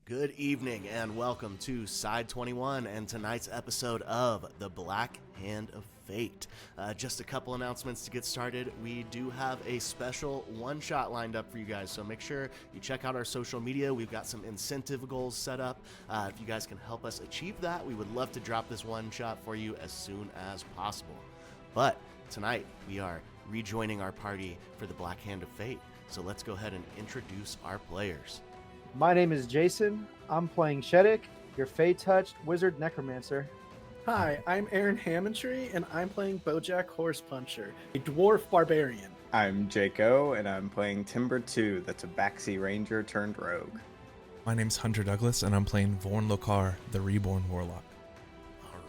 Good evening and welcome to Side21 and tonight's episode of The Black Hand of Fate. Just a couple announcements to get started. We do have a special one-shot lined up for you guys, so make sure you check out our social media. We've got some incentive goals set up. If you guys can help us achieve that, we would love to drop this one-shot for you as soon as possible. But tonight, we are rejoining our party for The Black Hand of Fate, so let's go ahead and introduce our players. My name is Jason. I'm playing Shetic, your Fey-touched wizard necromancer. Hi, I'm Aaron Hammontre, and I'm playing Bojack Horse Puncher, a dwarf barbarian. I'm Jaco, and I'm playing Timber 2, the Tabaxi Ranger turned rogue. My name's Hunter Douglas, and I'm playing Vorn Lochar, the Reborn Warlock.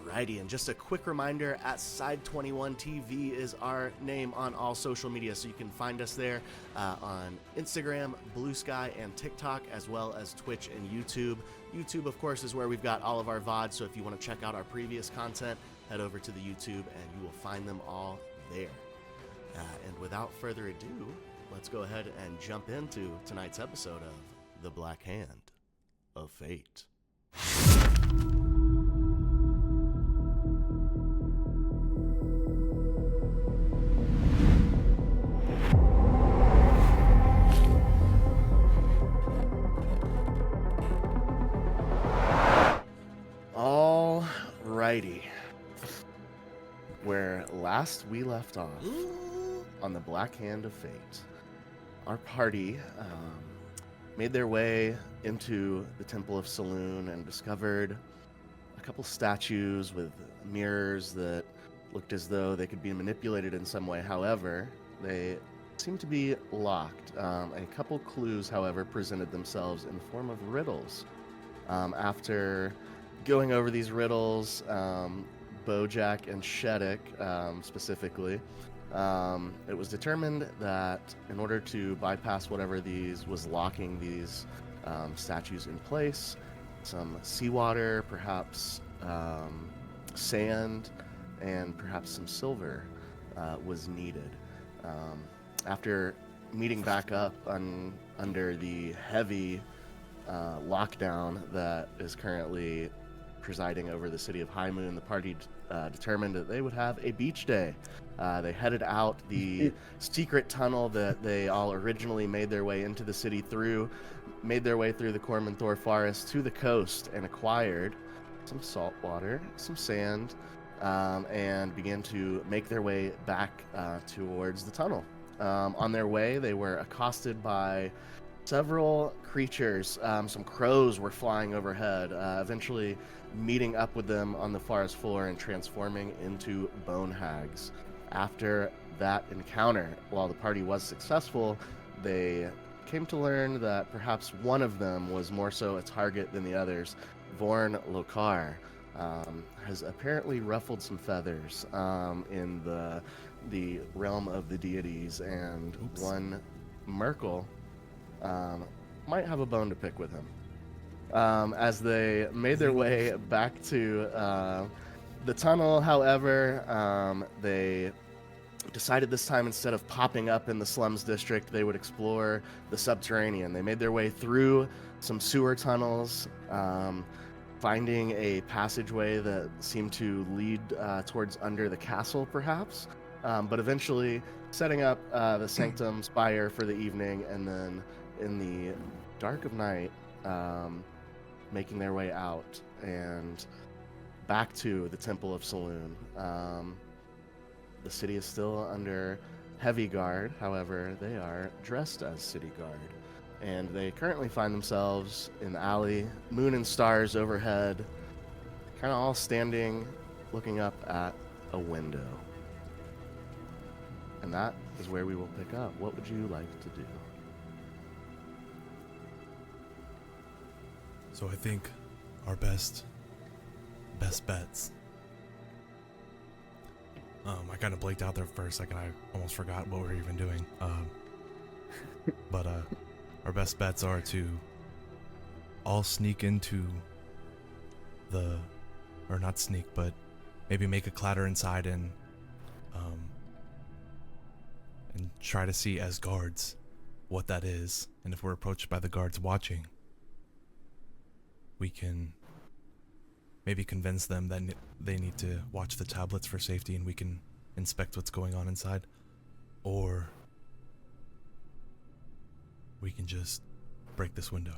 Alrighty, and just a quick reminder, at Side21 TV is our name on all social media, so you can find us there on Instagram, Blue Sky, and TikTok, as well as Twitch and YouTube. YouTube, of course, is where we've got all of our VODs, so if you want to check out our previous content, head over to the YouTube, and you will find them all there. And without further ado, let's go ahead and jump into tonight's episode of The Black Hand of Fate. Alrighty. Where last we left off on the Black Hand of Fate, our party made their way into the Temple of Saloon and discovered a couple statues with mirrors that looked as though they could be manipulated in some way. However, they seemed to be locked. A couple clues, however, presented themselves in the form of riddles. After going over these riddles, Bojack and Shetic specifically, it was determined that in order to bypass whatever was locking these statues in place, some seawater, perhaps sand, and perhaps some silver was needed. After meeting back up under the heavy lockdown that is currently presiding over the city of High Moon, the party determined that they would have a beach day. They headed out the secret tunnel that they all originally made their way into the city through, made their way through the Cormanthor forest to the coast, and acquired some salt water, some sand, and began to make their way back towards the tunnel. On their way, they were accosted by several creatures. Some crows were flying overhead, eventually meeting up with them on the forest floor and transforming into bone hags. After that encounter, while the party was successful, they came to learn that perhaps one of them was more so a target than the others. Vorn Lochar has apparently ruffled some feathers in the realm of the deities, and one Merkel might have a bone to pick with him. As they made their way back to the tunnel, however, they decided this time, instead of popping up in the slums district, they would explore the subterranean. They made their way through some sewer tunnels, finding a passageway that seemed to lead towards under the castle, perhaps, but eventually setting up the sanctum spire for the evening, and then in the dark of night, making their way out and back to the Temple of Saloon. The city is still under heavy guard, however, they are dressed as city guard, and they currently find themselves in the alley, moon and stars overhead, kind of all standing, looking up at a window. And that is where we will pick up. What would you like to do? So I think our best bets. I kind of blanked out there for a second. I almost forgot what we were even doing. But our best bets are to all sneak into or not sneak, but maybe make a clatter inside and try to see as guards what that is, and if we're approached by the guards watching, we can maybe convince them that they need to watch the tablets for safety and we can inspect what's going on inside. Or we can just break this window.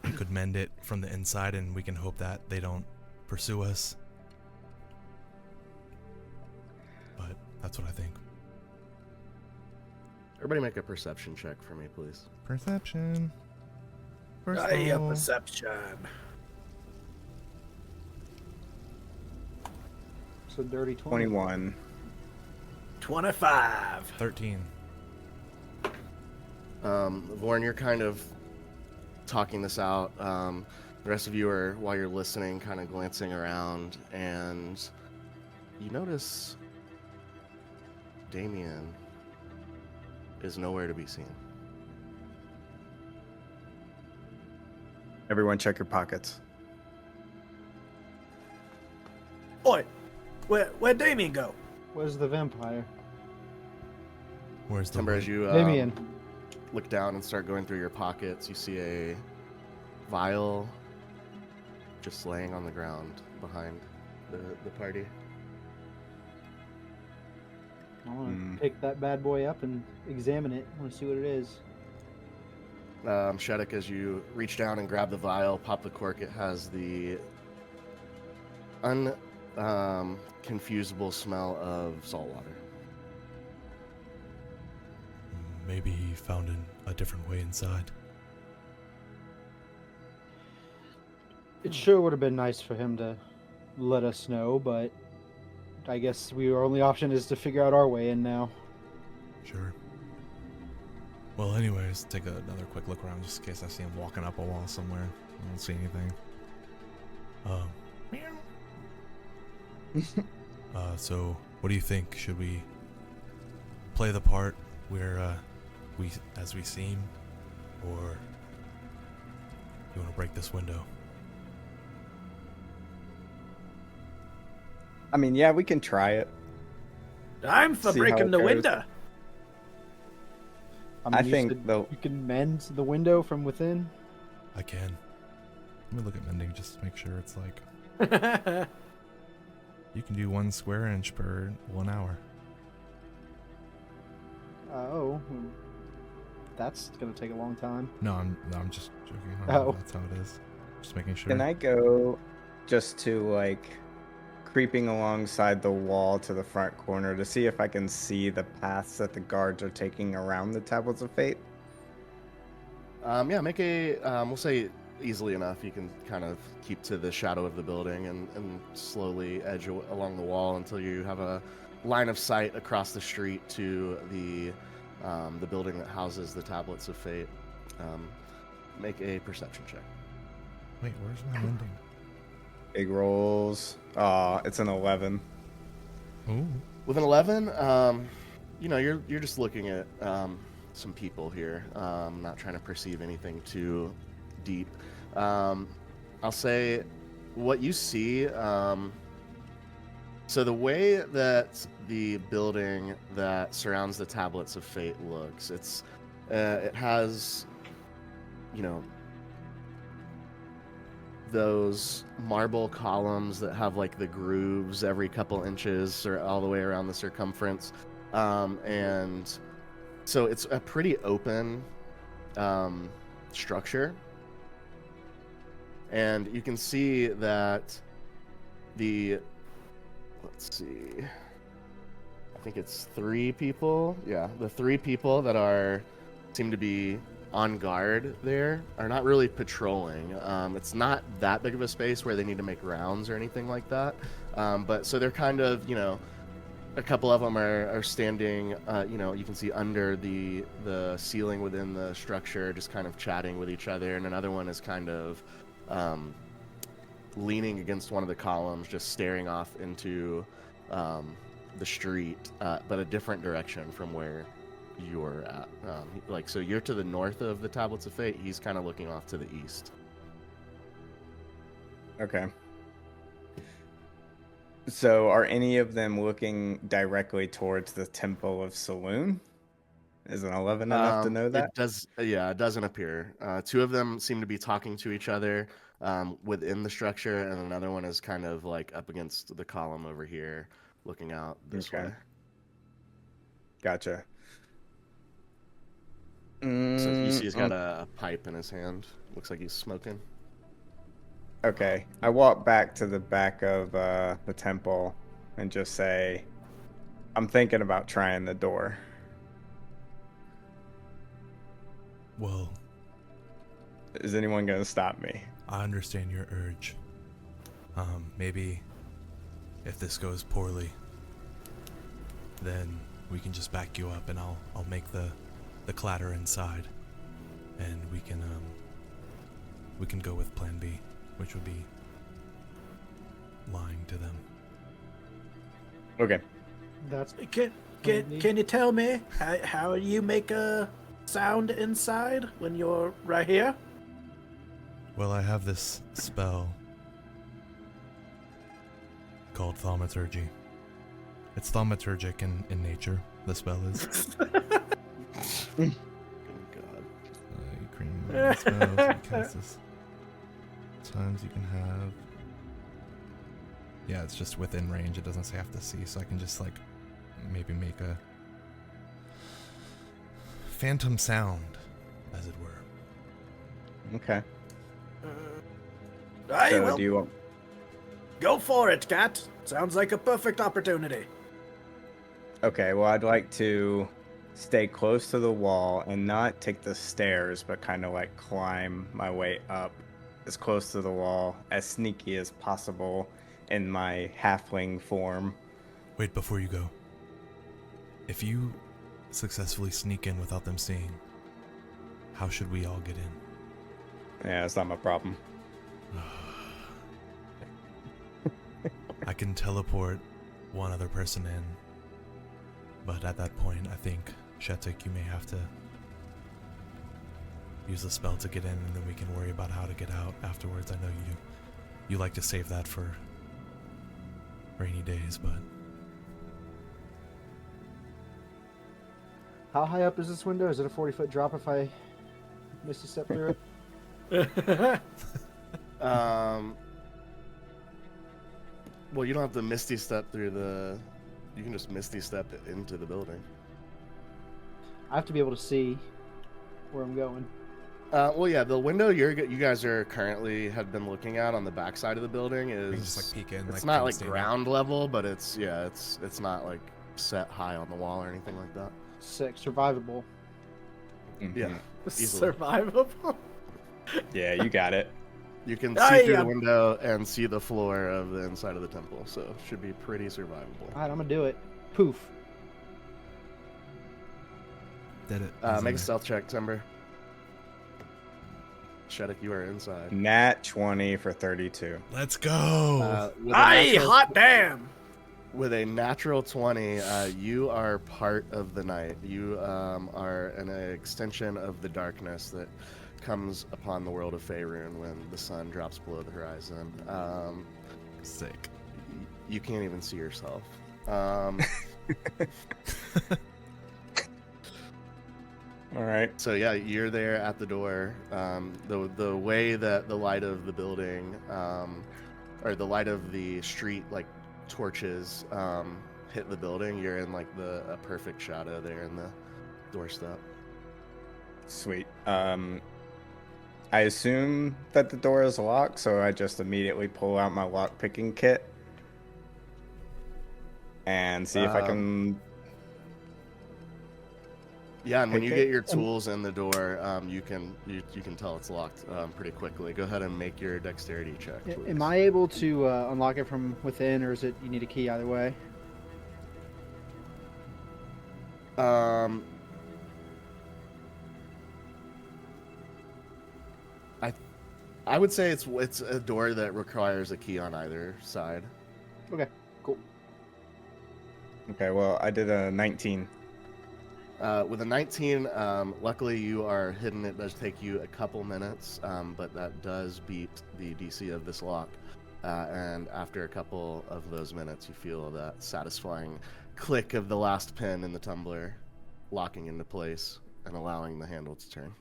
We could mend it from the inside and we can hope that they don't pursue us. But that's what I think. Everybody make a perception check for me, please. Perception. First roll. Perception. So dirty 20. 21. 25. 13. Vorn, you're kind of talking this out. The rest of you are, while you're listening, kind of glancing around, and you notice Damien is nowhere to be seen. Everyone check your pockets. Oi, where'd Damien go? Where's the vampire? Where's the Timber, as you Damien. look down and start going through your pockets, you see a vial just laying on the ground behind the party. I want to pick that bad boy up and examine it. I want to see what it is. Shetic, as you reach down and grab the vial, pop the cork, it has the confusable smell of salt water. Maybe he found a different way inside. It sure would have been nice for him to let us know, but I guess our only option is to figure out our way in now. Sure. Well, anyways, take another quick look around just in case I see him walking up a wall somewhere. I don't see anything. So what do you think? Should we play the part where as we seem, or you want to break this window? I mean, yeah, we can try it. I'm for See how breaking it the goes. window. I you think said though you can mend the window from within. I can. Let me look at mending just to make sure it's like you can do 1 square inch per 1 hour. Oh, that's gonna take a long time. No, I'm just joking. Oh. That's how it is. Just making sure. Can I go just to like creeping alongside the wall to the front corner to see if I can see the paths that the guards are taking around the Tablets of Fate? Yeah, make a, we'll say easily enough, you can kind of keep to the shadow of the building and slowly edge along the wall until you have a line of sight across the street to the building that houses the Tablets of Fate. Make a perception check. Wait, where's my mending? Big rolls. It's an 11. Ooh. With an 11, you're just looking at some people here. Not trying to perceive anything too deep. I'll say what you see. So the way that the building that surrounds the Tablets of Fate looks, it has, those marble columns that have like the grooves every couple inches or all the way around the circumference, and so it's a pretty open structure, and you can see that let's see, I think it's 3 people. Yeah, the 3 people that seem to be on guard there are not really patrolling. It's not that big of a space where they need to make rounds or anything like that. But so they're kind of, a couple of them are standing, you can see under the ceiling within the structure, just kind of chatting with each other. And another one is kind of leaning against one of the columns, just staring off into the street, but a different direction from where you're at. So you're to the north of the Tablets of Fate. He's kind of looking off to the east. Okay. So are any of them looking directly towards the Temple of Saloon? Is an 11 enough to know that? It does. Yeah, it doesn't appear. Two of them seem to be talking to each other within the structure, and another one is kind of like up against the column over here, looking out this Okay. way. Gotcha. So you see he's got Mm, a pipe in his hand. Looks like he's smoking. okay. I walk back to the back of the temple and just say, I'm thinking about trying the door. Well, Is anyone going to stop me? I understand your urge. Maybe if this goes poorly, then we can just back you up and I'll make the clatter inside, and we can go with plan B, which would be lying to them. Okay. That's Can you tell me how you make a sound inside when you're right here? Well, I have this spell called thaumaturgy. It's thaumaturgic in nature, the spell is. Oh, God. You create spells, you cast this. Times you can have. Yeah, it's just within range. It doesn't say I have to see, so I can just like maybe make a phantom sound, as it were. Okay. I So will do you want... go for it, Cat. Sounds like a perfect opportunity. Okay, well, I'd like to stay close to the wall and not take the stairs, but kind of like climb my way up as close to the wall, as sneaky as possible in my halfling form. Wait, before you go. If you successfully sneak in without them seeing, how should we all get in? Yeah, it's not my problem. I can teleport one other person in, but at that point, I think, Shetic, you may have to use the spell to get in, and then we can worry about how to get out afterwards. I know you like to save that for rainy days, but how high up is this window? Is it a 40-foot drop if I miss a step through it? Well, you don't have to misty step through the. You can just misty step into the building. I have to be able to see where I'm going. Well, yeah, the window you guys are currently have been looking at on the back side of the building we is can just like peek in. it's like not from like standing. ground level, but it's not like set high on the wall or anything like that. Sick, survivable. Yeah, Mhm. easily. Survivable. Yeah, you got it. You can I see through the am- window and see the floor of the inside of the temple, so it should be pretty survivable. All right, I'm gonna do it. Poof. Did it. Make a stealth check, Timber. Shetic, you are inside. Nat 20 for 32. Let's go. With a Aye, natural- hot damn. With a natural 20, you are part of the night. You are an extension of the darkness that comes upon the world of Faerun when the sun drops below the horizon. Sick. You can't even see yourself. All right. So yeah, you're there at the door. The way that the light of the building, or the light of the street, like torches, hit the building, you're in like a perfect shadow there in the doorstep. Sweet. I assume that the door is locked, so I just immediately pull out my lock picking kit and see if I can. Yeah, and when you Okay. get your tools in the door, you can tell it's locked pretty quickly. Go ahead and make your dexterity check, please. Am I able to unlock it from within, or is it you need a key either way? I would say it's a door that requires a key on either side. Okay, cool. Okay, well, I did a 19. With a 19, luckily you are hidden. It does take you a couple minutes, but that does beat the DC of this lock. And after a couple of those minutes, you feel that satisfying click of the last pin in the tumbler. locking into place and allowing the handle to turn.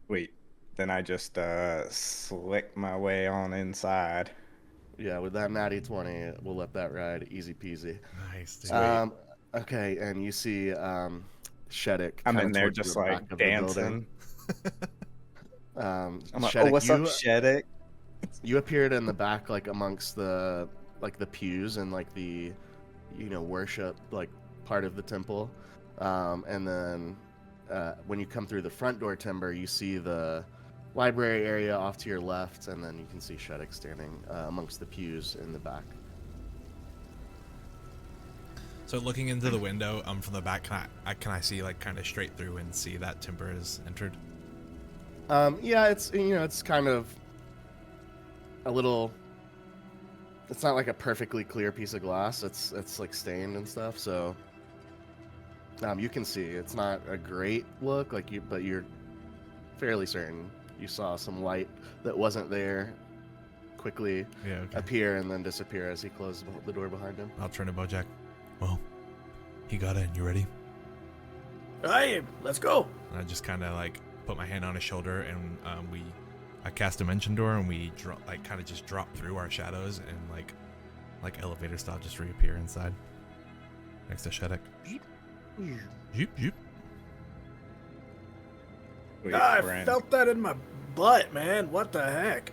Wait, then I just slick my way on inside. Yeah, with that natty 20, we'll let that ride easy peasy. Nice, dude. Okay, and you see Shetic I'm kinda in there towards just the like back of the building. dancing. I'm like, Shetic, oh, what's up, Shetic? you appeared in the back, like amongst the pews and like the worship like part of the temple, and then when you come through the front door, Timber, you see the library area off to your left, and then you can see Shetic standing amongst the pews in the back. So looking into the window, from the back, can I see like kind of straight through and see that Timber has entered? Yeah, it's kind of a little. It's not like a perfectly clear piece of glass. It's like stained and stuff. So you can see it's not a great look, but you're fairly certain you saw some light that wasn't there quickly appear and then disappear as he closed the door behind him. I'll turn to Bojack. Well, he got in. You ready? I am. Let's go. And I just kind of like put my hand on his shoulder, and I cast Dimension Door, and we kind of just drop through our shadows and like elevator style just reappear inside next to Shetic. Zoop, zoop. Wait, I friend. felt that in my butt, man. What the heck?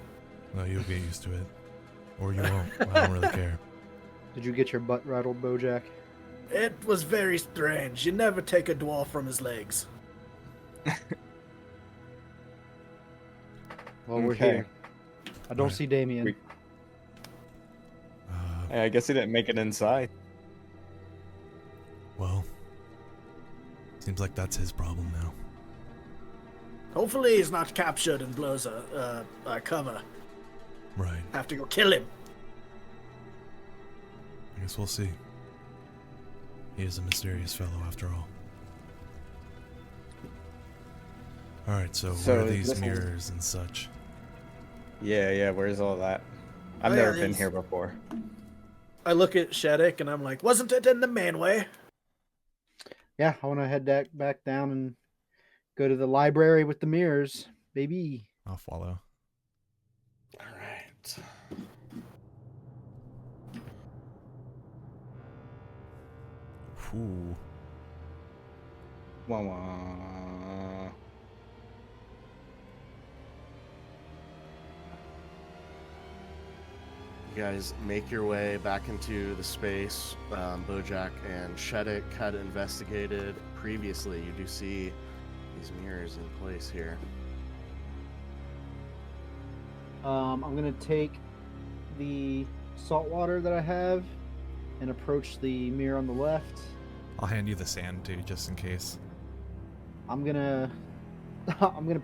No, you'll get used to it, or you won't. I don't really care. Did you get your butt rattled, Bojack? It was very strange. You never take a dwarf from his legs. Well, we're Okay. here. I don't Right. see Damien. Hey, I guess he didn't make it inside. Well, seems like that's his problem now. Hopefully he's not captured and blows a cover. Right. Have to go kill him. I guess we'll see. He is a mysterious fellow after all. Alright, so So where are is these this one- mirrors and such? Yeah, where's all that? I've Oh, yeah, never been these- here before. I look at Shetic and I'm like, wasn't it in the main way? Yeah, I want to head back down and go to the library with the mirrors, baby. I'll follow. All right. Ooh. Wah, wah. You guys make your way back into the space. Bojack and Shetic had investigated previously. You do see these mirrors in place here. I'm gonna take the salt water that I have and approach the mirror on the left. I'll hand you the sand too, just in case. I'm gonna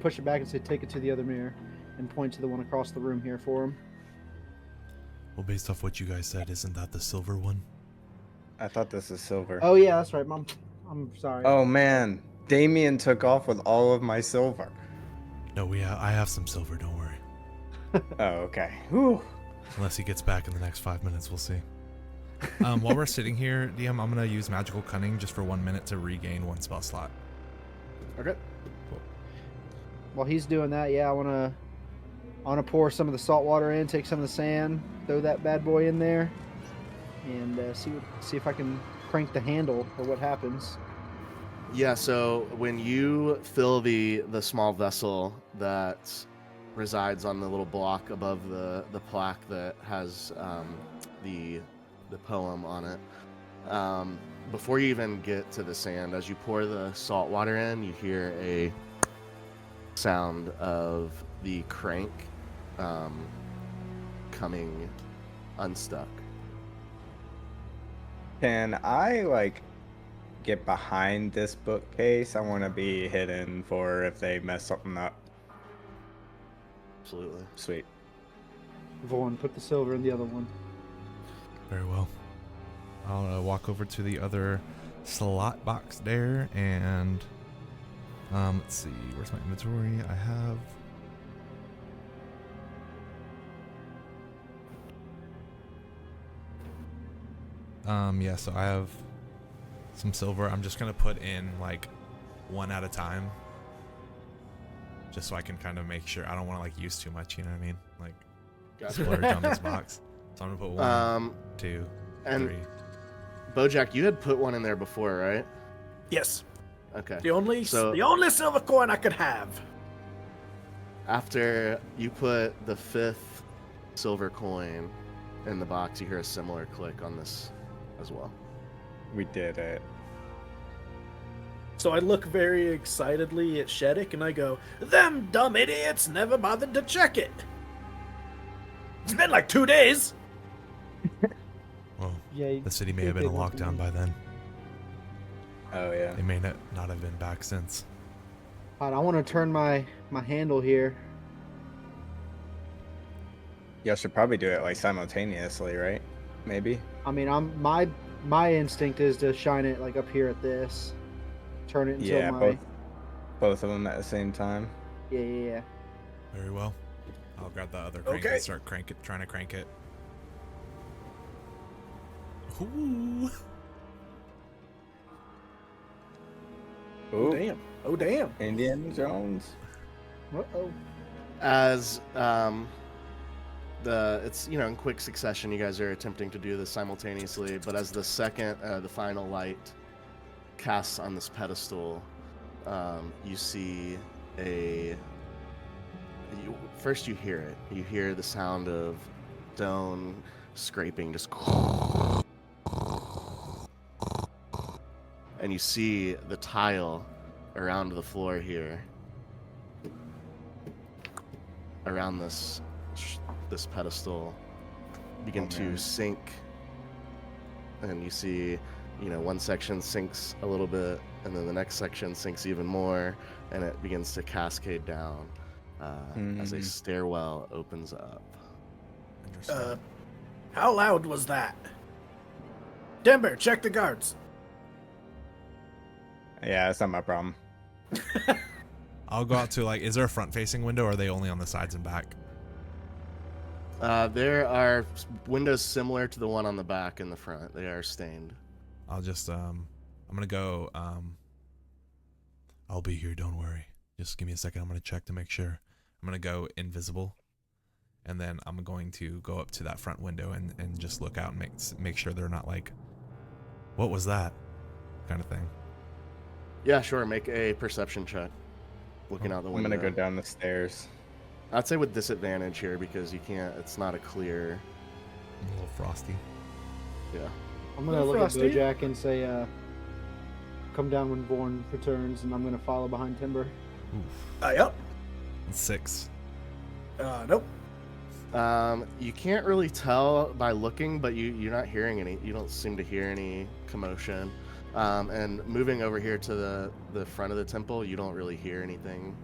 push it back and say, take it to the other mirror, and point to the one across the room here for him. Well, based off what you guys said, isn't that the silver one? I thought this is silver. Oh yeah, that's right, Mom. I'm sorry. Oh man, Damien took off with all of my silver. No, I have some silver, don't worry. Oh, okay. Whew. Unless he gets back in the next 5 minutes, we'll see. While we're sitting here, DM, I'm going to use Magical Cunning just for 1 minute to regain 1 spell slot. Okay. While he's doing that, yeah, I wanna pour some of the salt water in, take some of the sand, throw that bad boy in there, and see if I can crank the handle or what happens. Yeah, so when you fill the small vessel that resides on the little block above the plaque that has the poem on it, before you even get to the sand, as you pour the salt water in, you hear a sound of the crank coming unstuck. Can I get behind this bookcase? I want to be hidden for if they mess something up. Absolutely. Sweet. Vorn, put the silver in the other one. Very well. I'll walk over to the other slot box there, and let's see, where's my inventory? I have yeah, so I have some silver. I'm just gonna put in like one at a time, just so I can kind of make sure. I don't want to like use too much. You know what I mean? Like splurge on this box. So I'm gonna put 1, 2, and 3. Bojack, you had put one in there before, right? Yes. Okay. The only silver coin I could have. After you put the 5th silver coin in the box, you hear a similar click on this as well. We did it. So I look very excitedly at Shetic and I go, "Them dumb idiots never bothered to check it. It's been like 2 days." Well, Yeah, the city may have been in lockdown by then. Oh yeah. They may not have been back since. Alright, I want to turn my handle here. Y'all should probably do it like simultaneously, right? Maybe. I mean, my instinct is to shine it like up here at this. Turn it until Yeah, my both of them at the same time. yeah. Very well. I'll grab the other crank Okay. and start trying to crank it. Ooh. Oh Ooh, damn. Oh damn. Indiana Jones. Uh-oh. As it's in quick succession, you guys are attempting to do this simultaneously, but as the final light casts on this pedestal, you see first you hear it. You hear the sound of stone scraping, just, and you see the tile around the floor here, around this pedestal, begin to sink, and you see, one section sinks a little bit, and then the next section sinks even more, and it begins to cascade down as a stairwell opens up. Interesting. How loud was that? Denver, check the guards. Yeah, that's not my problem. I'll go out to is there a front-facing window, or are they only on the sides and back? There are windows similar to the one on the back and the front. They are stained. I'll just I'm gonna go. I'll be here. Don't worry. Just give me a second. I'm gonna check to make sure. I'm gonna go invisible, and then I'm going to go up to that front window and just look out and make sure they're not like, what was that, kind of thing. Yeah, sure. Make a perception check. Looking out the I'm window. gonna go down the stairs. I'd say with disadvantage here because you can't. It's not a clear. A little frosty. Yeah. I'm gonna Little look frosty. at Bojack and say, "Come down when Vorn returns," and I'm gonna follow behind Timber. Oof. Yep. 6. Nope. You can't really tell by looking, but you're not hearing any. You don't seem to hear any commotion. And moving over here to the front of the temple, you don't really hear anything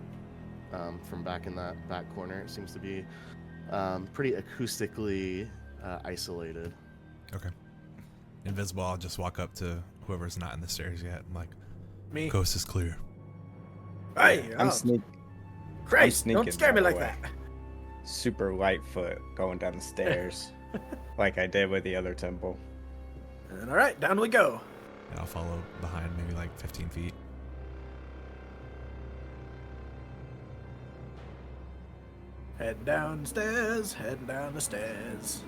from back in that back corner. It seems to be pretty acoustically isolated. Okay. Invisible. I'll just walk up to whoever's not in the stairs yet. I'm like, Me. coast is clear. Hey, I'm sneaking. Christ, don't sneaking, scare me by like the way. that. Super light foot going down the stairs, like I did with the other temple. And all right, down we go. And I'll follow behind, maybe like 15 feet. Heading downstairs, heading down the stairs.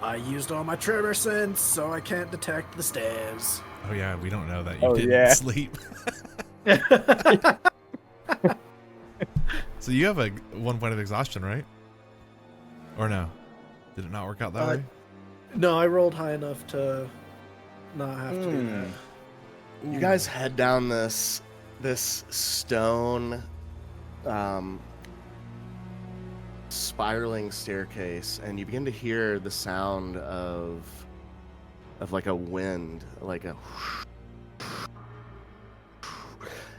I used all my tremor sense, so I can't detect the stairs. Oh yeah, we don't know that you Oh, didn't yeah. sleep. So you have a 1 point of exhaustion, right? Or no? Did it not work out that way? No, I rolled high enough to not have to do that. You guys head down this stone spiraling staircase, and you begin to hear the sound of like a wind, like a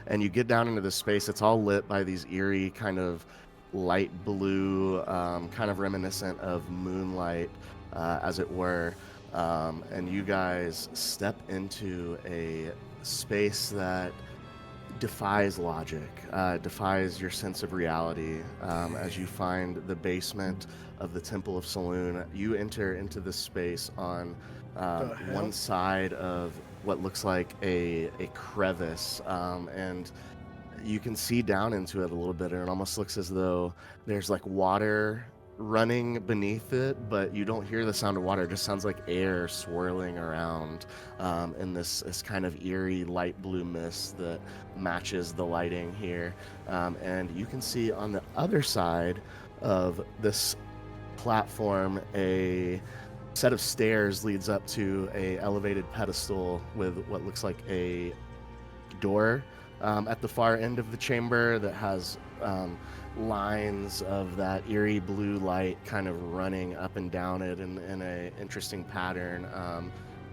and you get down into the space. It's all lit by these eerie kind of light blue, kind of reminiscent of moonlight, as it were. And you guys step into a space that defies logic, defies your sense of reality. As you find the basement of the Temple of Saloon, you enter into this space on one side of what looks like a crevice, and you can see down into it a little bit, and it almost looks as though there's like water running beneath it, but you don't hear the sound of water. It just sounds like air swirling around in this kind of eerie light blue mist that matches the lighting here. And you can see on the other side of this platform a set of stairs leads up to a elevated pedestal with what looks like a door at the far end of the chamber that has lines of that eerie blue light kind of running up and down it in a interesting pattern,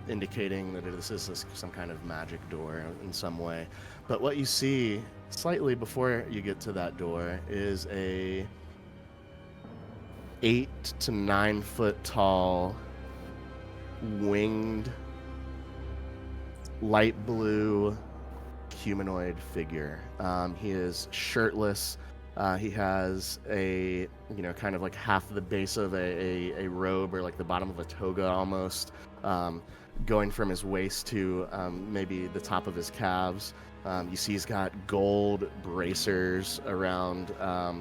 indicating that this is some kind of magic door in some way. But what you see slightly before you get to that door is a 8 to 9 foot tall winged light blue humanoid figure. He is shirtless. He has a, kind of like half the base of a robe, or like the bottom of a toga almost, going from his waist to maybe the top of his calves. You see he's got gold bracers around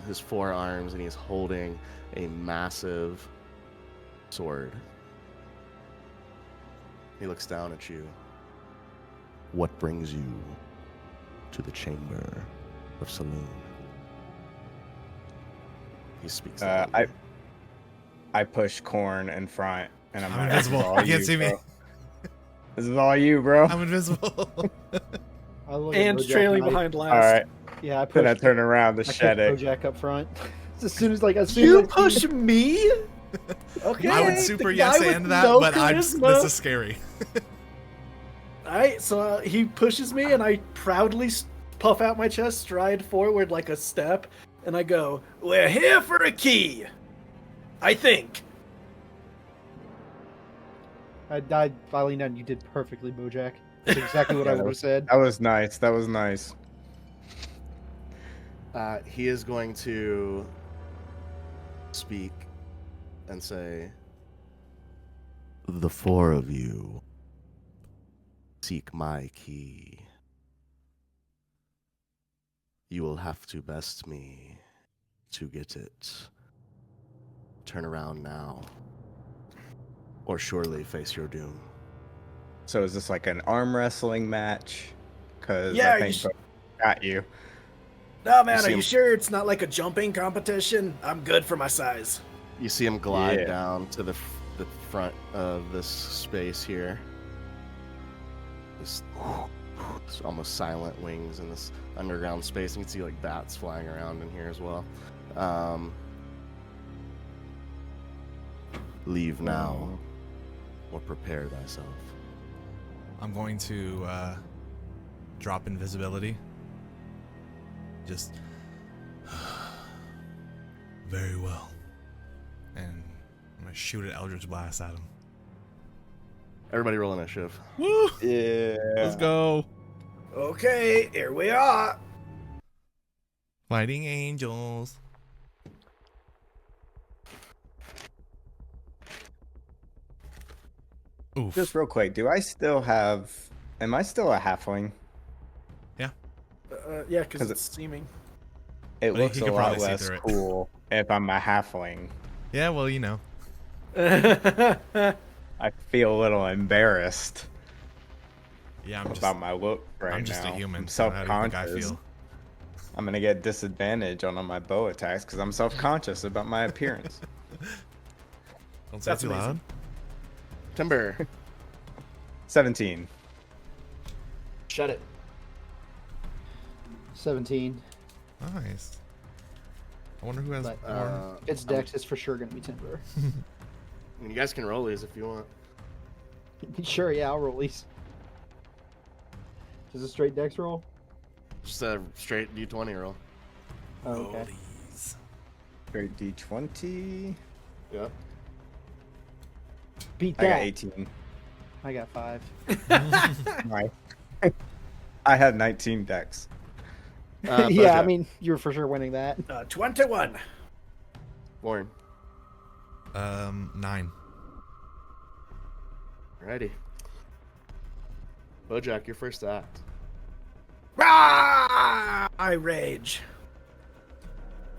his forearms, and he's holding a massive sword. He looks down at you. What brings you to the chamber of Saloon? He speaks. I push Corn in front, and I'm invisible. You can't see me. This is all you, bro. I'm invisible. And trailing behind last. All right. Yeah, I pushed. Then I turn around to I pushed Shetic. Bojack up front. As soon as You push me? Okay. I would super the guy yes with and that, no but charisma. this is scary. Alright, so he pushes me, and I proudly puff out my chest, stride forward like a step, and I go, "We're here for a key, I think." I leaned down. You did perfectly, Bojack. That's exactly what I would have said. That was nice. That was nice. He is going to speak and say, "The four of you seek my key. You will have to best me to get it. Turn around now, or surely face your doom." So is this like an arm wrestling match? Because Yeah, I think Bo got you. No, man, see are you him- sure it's not like a jumping competition? I'm good for my size. You see him glide Yeah. down to the front of this space here. This almost silent wings in this underground space. You can see like bats flying around in here as well. Leave now, or prepare thyself. I'm going to drop invisibility. Just very well. And I'm gonna shoot an Eldritch Blast at him. Everybody roll initiative. Woo! Yeah. Let's go. Okay, here we are. Fighting angels. Oof. Just real quick, am I still a halfling? Yeah, because 'Cause it's seeming. It Well, looks he a could lot probably see less through it. cool if I'm a halfling. Yeah, well, you know. I feel a little embarrassed Yeah, I'm just about my look right now. I'm just a human. I'm So how do you think I self-conscious. feel? I'm gonna get disadvantage on all my bow attacks because I'm self-conscious about my appearance. Don't say it That's too amazing. loud. Timber. 17. Shut it. 17. Nice. I wonder who has But, more. It's Dex. It's for sure gonna be Timber. I mean, you guys can roll these if you want. Sure, yeah, I'll roll these. Just a straight Dex roll. Just a straight D20 roll. Oh, okay. Rollies. Straight D20. Yep. Beat I got that. 18. I got 5. Nice. I had 19 decks. Yeah, I Bojack, mean, you're for sure winning that. 21. Vorn. 9. Alrighty. Bojack, your first act. Rah! I rage.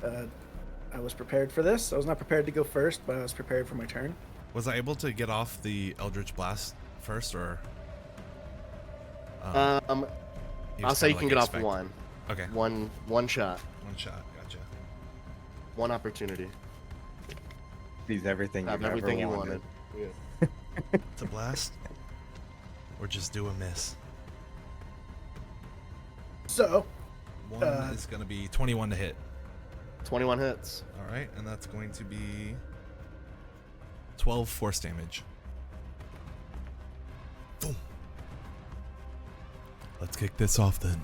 I was prepared for this. I was not prepared to go first, but I was prepared for my turn. Was I able to get off the Eldritch Blast first, or? He I'll was say you kinda can like get off expect- one. Okay. One shot. One shot. Gotcha. One opportunity. He's everything Have you've everything ever you wanted. wanted. To blast, or just do a miss. So, One is gonna be 21 to hit. 21 hits. All right, and that's going to be 12 force damage. Boom. Let's kick this off then.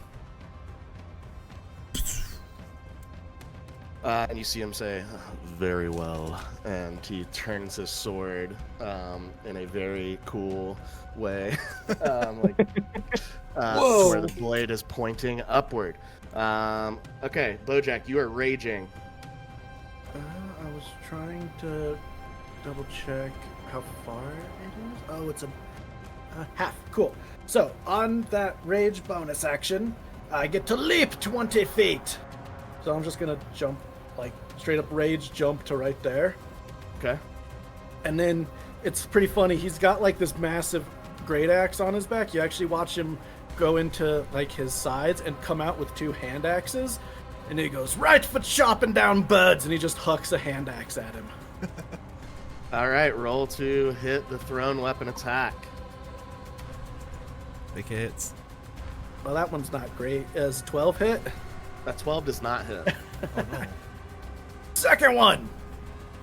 And you see him say, "Very well," and he turns his sword in a very cool way, Whoa. where the blade is pointing upward. Okay, Bojack, you are raging. I was trying to double check how far it is. Oh, it's a half. Cool. So, on that rage bonus action, I get to leap 20 feet. So I'm just going to jump, like, straight up rage jump to right there. Okay. And then it's pretty funny. He's got, like, this massive great axe on his back. You actually watch him go into, like, his sides and come out with 2 hand axes. And he goes, right foot chopping down birds. And he just hucks a hand axe at him. All right, roll to hit the thrown weapon attack. Big hits. Well, that one's not great. Is 12 hit? That 12 does not hit. Oh no. Second one.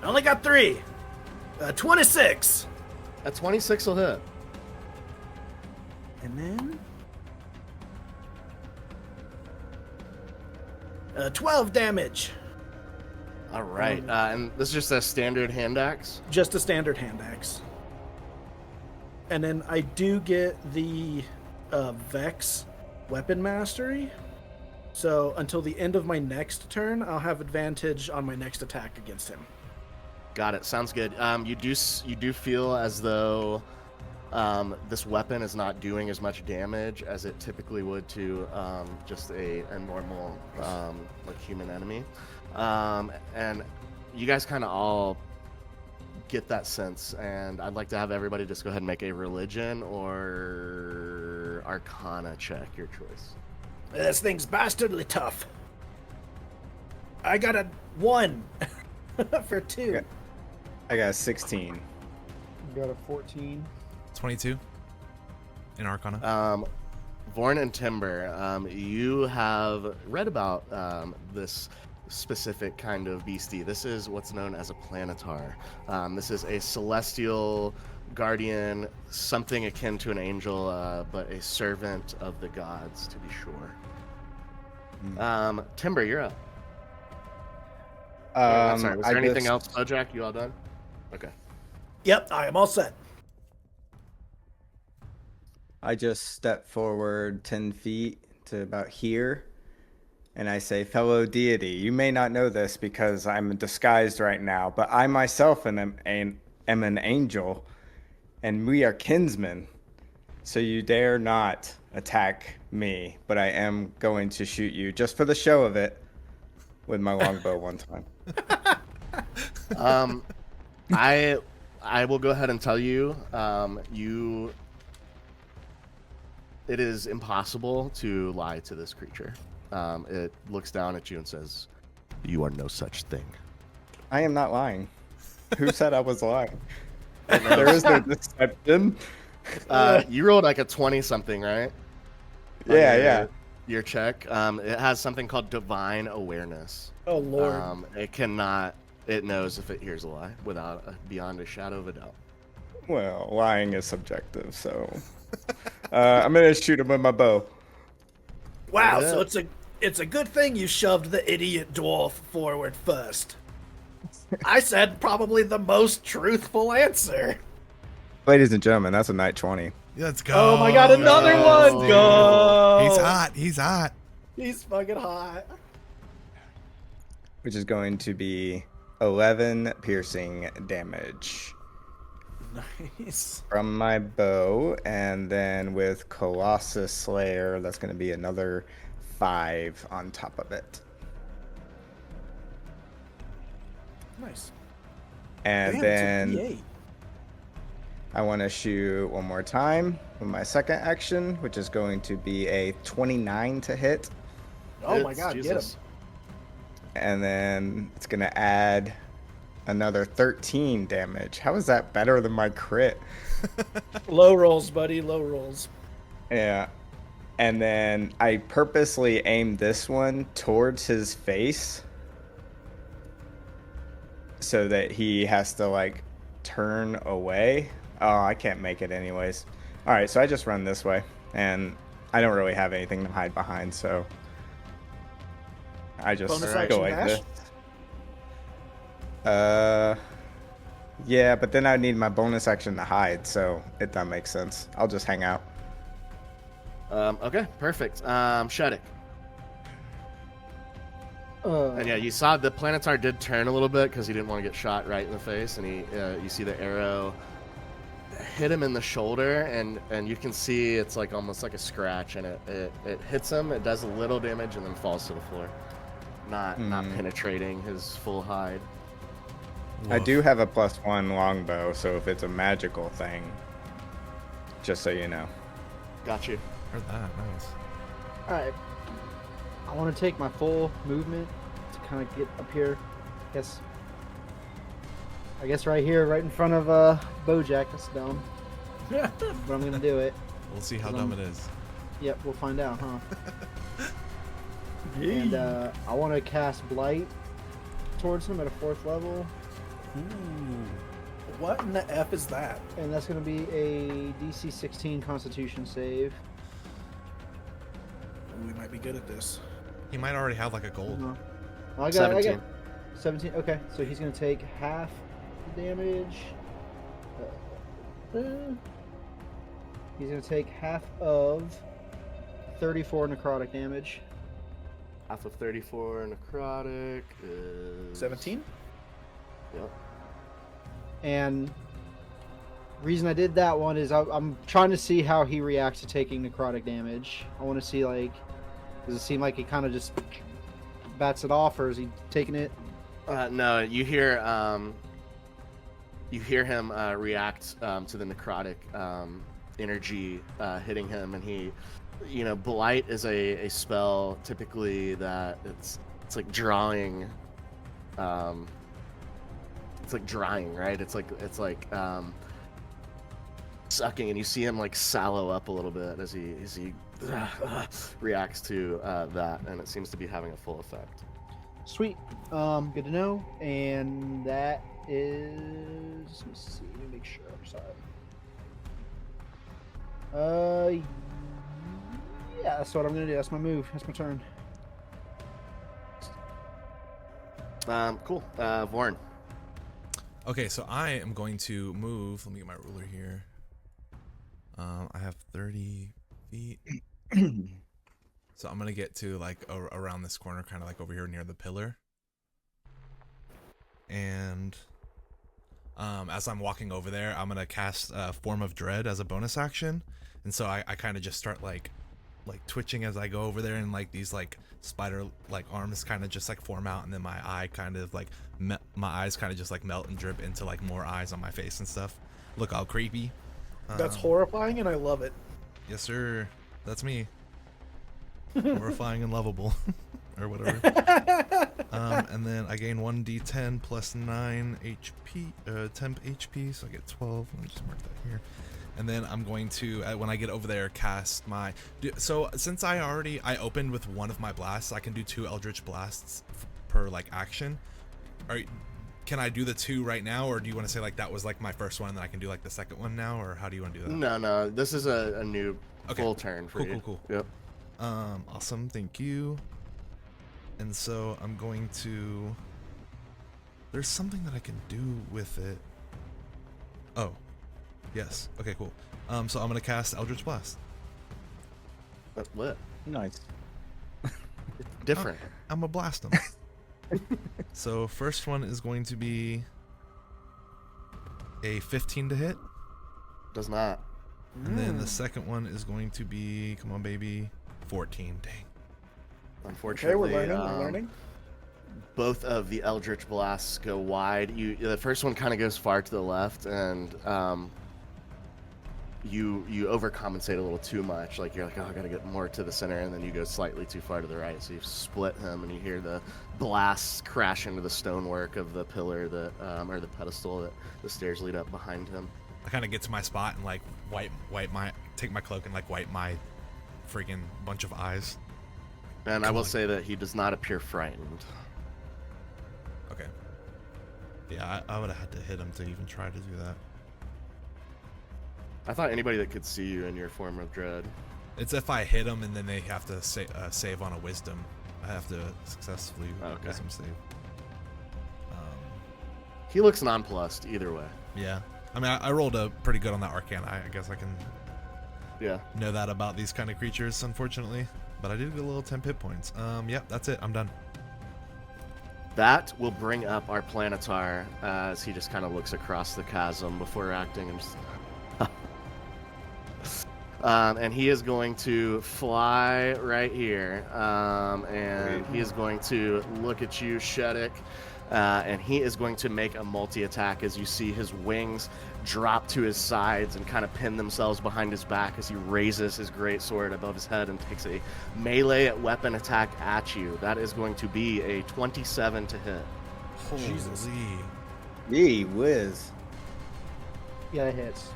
I only got 3. 26. That 26 will hit. And then 12 damage. All right, and this is just a standard hand axe. Just a standard hand axe. And then I do get the Vex weapon mastery. So until the end of my next turn, I'll have advantage on my next attack against him. Got it. Sounds good. You do feel as though this weapon is not doing as much damage as it typically would to just a normal like human enemy, and you guys kind of all get that sense. And I'd like to have everybody just go ahead and make a religion or Arcana check, your choice. This thing's bastardly tough. I got a 1 for 2. I got a 16. Got a 14. 22 in Arcana. Vorn and Timber, you have read about this specific kind of beastie. This is what's known as a planetar. This is a celestial guardian, something akin to an angel, but a servant of the gods, to be sure. Timber, you're up. I'm sorry, was there anything else, Bojack? You all done? Okay. Yep, I am all set. I just step forward 10 feet to about here, and I say, fellow deity, you may not know this because I'm disguised right now, but I myself am an angel, and we are kinsmen. So you dare not attack me, but I am going to shoot you just for the show of it with my longbow one time. I will go ahead and tell you, it is impossible to lie to this creature. It looks down at you and says, "You are no such thing." I am not lying. Who said I was lying? There is no deception. You rolled like a 20-something, right? Yeah. Your check. It has something called divine awareness. Oh, Lord. It knows if it hears a lie beyond a shadow of a doubt. Well, lying is subjective, so I'm gonna shoot him with my bow. Wow, Yeah. so it's a good thing you shoved the idiot dwarf forward first. I said probably the most truthful answer. Ladies and gentlemen, that's a night 20. Let's go. Oh my god, another no. one! Go! He's hot. He's hot. He's fucking hot. Which is going to be 11 piercing damage Nice. from my bow, and then with Colossus Slayer, that's going to be another 5 on top of it. Nice. And Damn, then it's a D8. I want to shoot one more time with my second action, which is going to be a 29 to hit. Oh my Hits, god, Jesus. And then it's going to add another 13 damage. How is that better than my crit? get him. Low rolls, buddy, low rolls. Yeah. And then I purposely aimed this one towards his face so that he has to, like, turn away. Oh, I can't make it anyways. All right, so I just run this way, and I don't really have anything to hide behind, so I just Bonus go action like dash? this. Yeah, but then I need my bonus action to hide, so it doesn't make sense. I'll just hang out. Okay, perfect. Shetic. Uh, And yeah, you saw the Planetar did turn a little bit because he didn't want to get shot right in the face, and you see the arrow hit him in the shoulder, and you can see it's like almost like a scratch, and it hits him, it does a little damage, and then falls to the floor, not penetrating his full hide. I Woof. do have a +1 longbow, so if it's a magical thing, just so you know. Got you. Heard that. Nice. Alright. I want to take my full movement to kind of get up here. I guess right here, right in front of Bojack. That's dumb. But I'm going to do it. We'll see how Hold dumb on. it is. Yep, we'll find out, huh? Yeah. And I want to cast Blight towards him at a 4th level. What in the F is that? And that's going to be a DC 16 Constitution save. We might be good at this. He might already have like a gold. Uh-huh. Oh, I got 17. 17. Okay, so he's going to take half the damage. He's going to take half of 34 necrotic damage. Half of 34 necrotic is 17? Yep. And reason I did that one is I'm trying to see how he reacts to taking necrotic damage. I want to see, like, does it seem like he kind of just bats it off, or is he taking it? No, you hear him react to the necrotic energy hitting him, and he, Blight is a spell typically that it's like drawing. It's like drying, right? It's like sucking, and you see him like sallow up a little bit as he reacts to that, and it seems to be having a full effect. Sweet. Good to know. And that is. Let me see. Let me make sure. Sorry. Yeah, that's what I'm gonna do. That's my move. That's my turn. Cool. Vorn. Okay, so I am going to move. Let me get my ruler here. I have 30 feet. So I'm going to get to like around this corner, kind of like over here near the pillar. And as I'm walking over there, I'm going to cast Form of Dread as a bonus action. And so I kind of just start like twitching as I go over there, and like these like spider like arms kind of just like form out, and then my eye kind of like my eyes kind of just like melt and drip into like more eyes on my face and stuff. Look all creepy. That's horrifying, and I love it. Yes, sir. That's me. Horrifying and lovable, or whatever. And then I gain 1d10 plus 9 HP, 10 HP, so I get 12. Let me just mark that here. And then I'm going to, when I get over there, cast my... So since I opened with one of my blasts, I can do 2 Eldritch Blasts per like action. Can I do the 2 right now, or do you want to say like that was like my first one and then I can do like the second one now, or how do you want to do that? No, this is a new full turn for you. Cool. Yep. Awesome, thank you. And so I'm going to... There's something that I can do with it. Oh. Yes. Okay, cool. So I'm gonna cast Eldritch Blast. That's lit. Nice. Different. I'm gonna blast them. So first one is going to be a 15 to hit, Does not. and then the second one is going to be, come on baby, 14. Dang. Okay, Unfortunately, we're learning. both of the Eldritch Blasts go wide. The first one kind of goes far to the left, and you overcompensate a little too much. Like, you're like, oh, I gotta get more to the center, and then you go slightly too far to the right, so you split him, and you hear the blasts crash into the stonework of the pillar that, or the pedestal that the stairs lead up behind him. I kind of get to my spot and like take my cloak and like wipe my freaking bunch of eyes. And I will say that he does not appear frightened. Okay. Yeah, I would have had to hit him to even try to do that. I thought anybody that could see you in your form of dread. It's if I hit him and then they have to save on a wisdom. I have to successfully wisdom save. He looks nonplussed either way. Yeah. I mean, I rolled a pretty good on that Arcana. I guess I can know that about these kind of creatures, unfortunately. But I did get a little 10 hit points. Yep, that's it. I'm done. That will bring up our Planetar as he just kind of looks across the chasm before acting. And, and he is going to fly right here. And he is going to look at you, Shetic. And he is going to make a multi-attack as you see his wings drop to his sides and kind of pin themselves behind his back as he raises his great sword above his head and takes a melee weapon attack at you. That is going to be a 27 to hit. Jesus. Gee whiz. Yeah, it hits.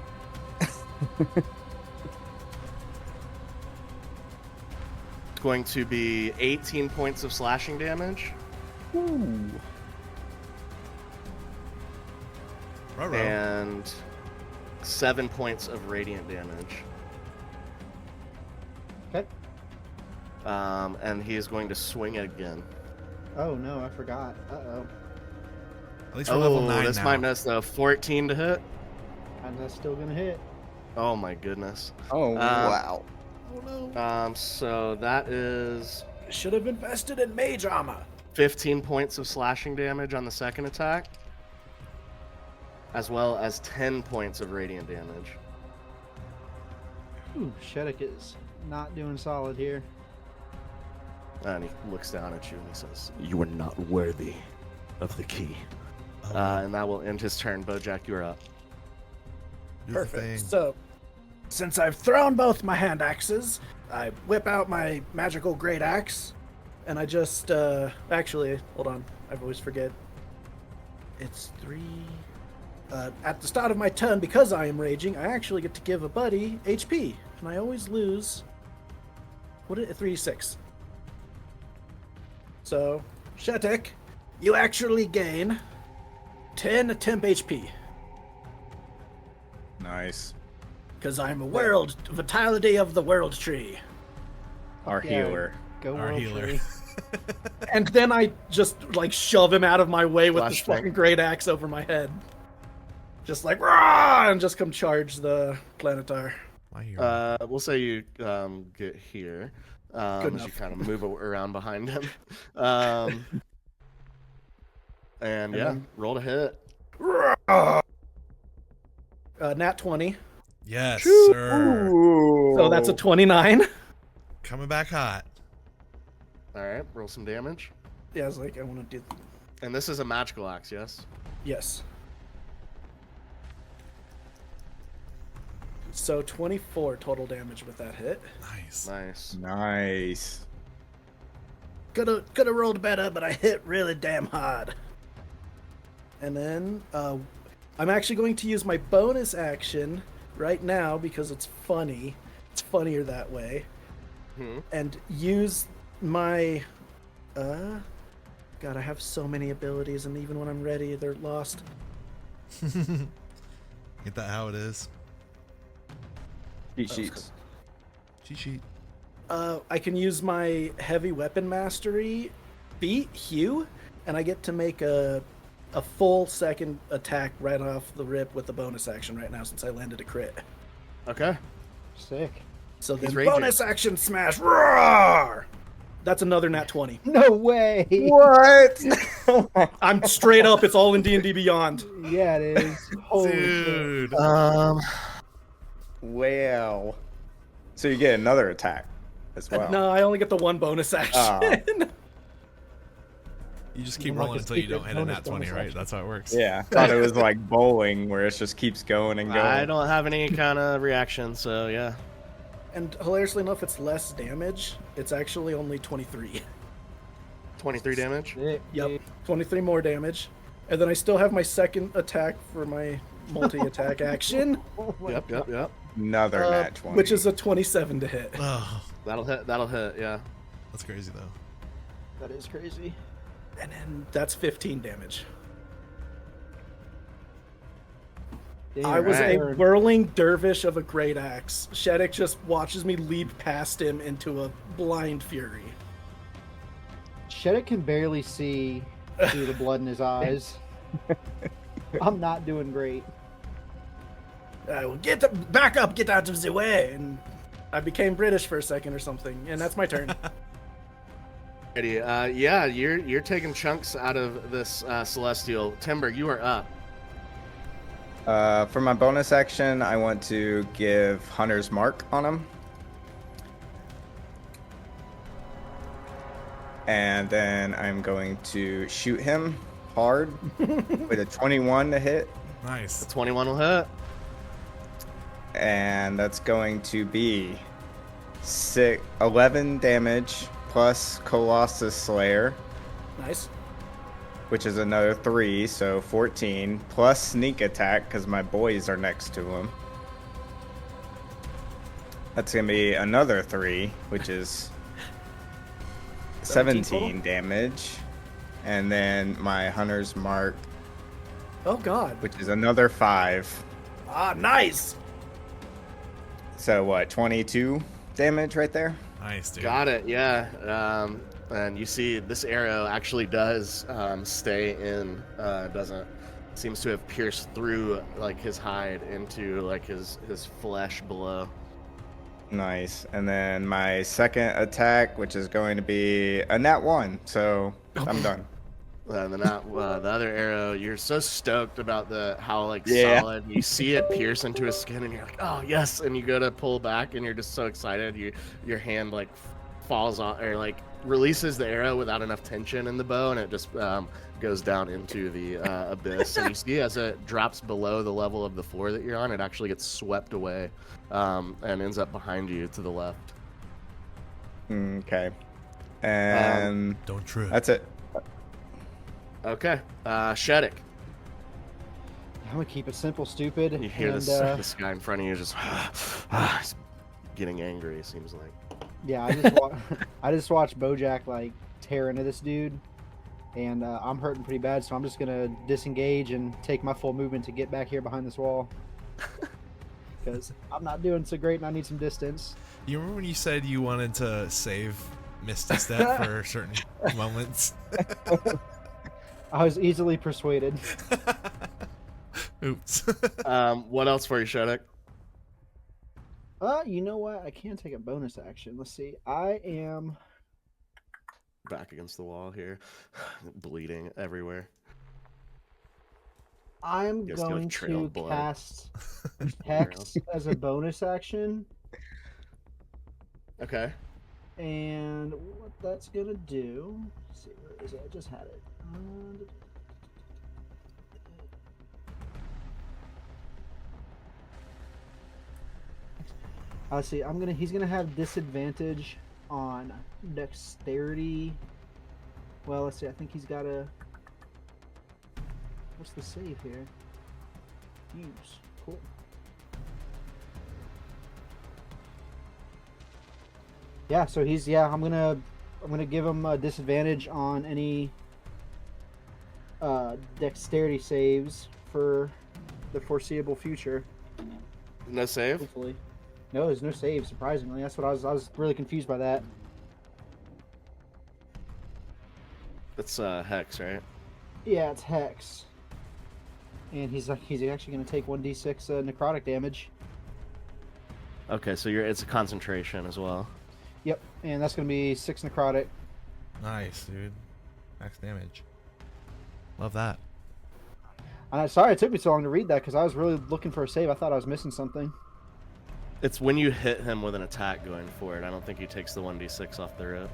It's going to be 18 points of slashing damage. Ooh. Ruh-roh. And 7 points of radiant damage. Okay. And he is going to swing it again. Oh no, I forgot. Uh-oh. At least we're level 9 this now. might miss though. 14 to hit. And that's still gonna hit. Oh my goodness. Oh, wow. Oh no. So that is Should have invested in mage armor. 15 points of slashing damage on the second attack, as well as 10 points of radiant damage. Ooh, Shetic is not doing solid here. And he looks down at you and he says, "You are not worthy of the key." And that will end his turn. Bojack, you're up. Do the Perfect. thing. So, since I've thrown both my hand axes, I whip out my magical great axe, and I just actually hold on. I always forget. It's 3. At the start of my turn, because I am raging, I actually get to give a buddy HP, and I always lose. What is it? 3d6. So, Shetic, you actually gain 10 temp HP. Nice. Because I'm a world vitality of the world tree. Our Yeah. healer. Go Our World healer. Tree. And then I just like shove him out of my way with this Flashbang. fucking great axe over my head. Just like rah, and just come charge the Planetar. My hero. We'll say you get here as you enough. kind of move around behind him. And yeah, then- roll to hit. Nat 20. Yes, sir. So that's a 29. Coming back hot. All right, roll some damage. Yeah, I was like, I want to do. And this is a magical axe, yes? Yes. So 24 total damage with that hit. Nice. Nice. Nice. Could have rolled better, but I hit really damn hard. And then I'm actually going to use my bonus action right now because it's funny. It's funnier that way. And use my God, I have so many abilities, and even when I'm ready, they're lost. Ain't that how it is? Cheat sheets. Cheat sheet. I can use my heavy weapon mastery feat, Hue, and I get to make a full second attack right off the rip with the bonus action right now since I landed a crit. Okay. Sick. So then He's raging. bonus action smash, roar! That's another nat 20. No way. What? I'm straight up. It's all in D&D Beyond. Yeah, it is. Holy shit. Dude. Well. So you get another attack as well. No, I only get the one bonus action. You just keep Like rolling a until you secret don't hit a nat 20, bonus right? action. That's how it works. Yeah, thought it was like bowling where it just keeps going and going. I don't have any kind of reaction, so yeah. And hilariously enough, it's less damage. It's actually only 23. 23 damage. Yep, 23 more damage. And then I still have my second attack for my multi-attack action, Yep. Another nat 20. which is a 27 to hit. Oh, That'll hit, yeah. that's crazy, though. That is crazy. And then that's 15 damage. Damn, I was right. a whirling dervish of a great axe. Shetic just watches me leap past him into a blind fury. Shetic can barely see through the blood in his eyes. I'm not doing great. I will back up, get out of the way. And I became British for a second or something. And that's my turn. Yeah, you're taking chunks out of this celestial. Timber, you are up. For my bonus action, I want to give Hunter's Mark on him. And then I'm going to shoot him hard with a 21 to hit. Nice. 21 will hit. And that's going to be 11 damage plus Colossus Slayer, Nice. which is another 3, so 14, plus sneak attack because my boys are next to him. That's going to be another 3, which is 17 damage. And then my Hunter's Mark, Oh, God. which is another 5. Ah, nice. So what, 22 damage right there? Nice, dude. Got it, yeah. And you see this arrow actually does stay in, seems to have pierced through like his hide into like his flesh below. Nice. And then my second attack, which is going to be a nat 1, so I'm done. And then the other arrow, you're so stoked about how Yeah. solid you see it pierce into his skin, and you're like, oh yes, and you go to pull back, and you're just so excited. Your hand like falls on or like releases the arrow without enough tension in the bow, and it just goes down into the abyss. And you see as it drops below the level of the floor that you're on, it actually gets swept away and ends up behind you to the left. Okay. And Don't trip. that's it. Okay, Shetic. I'm gonna keep it simple, stupid. You hear and, this guy in front of you just he's getting angry. It seems like. Yeah, I just watched Bojack like tear into this dude, and I'm hurting pretty bad. So I'm just gonna disengage and take my full movement to get back here behind this wall, because I'm not doing so great and I need some distance. You remember when you said you wanted to save Misty Step for certain moments? I was easily persuaded. Oops. What else for you, Shetic? You know what? I can take a bonus action. Let's see. I am. Back against the wall here, bleeding everywhere. I'm Just go going trail to of blood. cast Hex as a bonus action, Okay. and what that's gonna do. Let's see, where is it? I just had it. Let's see. He's gonna have disadvantage on dexterity. Well, let's see. I think he's got a. What's the save here? Use. Cool. Yeah. So he's I'm gonna give him a disadvantage on any dexterity saves for the foreseeable future. No save. Hopefully. No, there's no save. Surprisingly, that's what I was really confused by that. That's Hex, right? Yeah, it's Hex. And he's actually going to take 1d6 necrotic damage. Okay, so it's a concentration as well. Yep, and that's going to be 6 necrotic. Nice, dude. Max damage. Love that. I'm sorry it took me so long to read that because I was really looking for a save. I thought I was missing something. It's when you hit him with an attack going forward. I don't think he takes the 1d6 off the rip.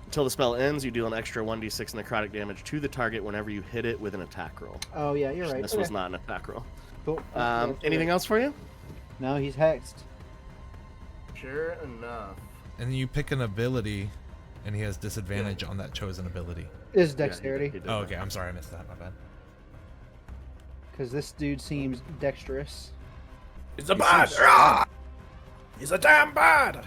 Until the spell ends, you deal an extra 1d6 necrotic damage to the target whenever you hit it with an attack roll. Oh, yeah, you're right. This was not an attack roll. Cool. Anything else for you? No, he's hexed. Sure enough. And then you pick an ability, and he has disadvantage on that chosen ability. Is dexterity. He did Oh, that. okay. I'm sorry, I missed that. My bad. Because this dude seems dexterous. He's a bad. He's a damn bad.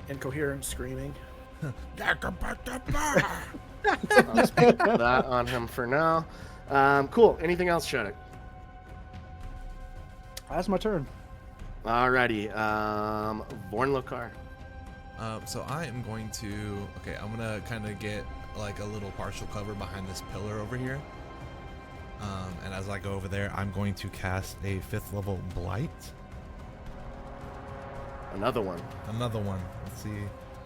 Incoherent screaming. I'll speak that on him for now. Cool. Anything else, Shetic? That's my turn. Alrighty. Vorn Lochar. So I am going to. Okay, I'm gonna kind of get like a little partial cover behind this pillar over here. And as I go over there, I'm going to cast a 5th level blight. Another one. Another one. Let's see.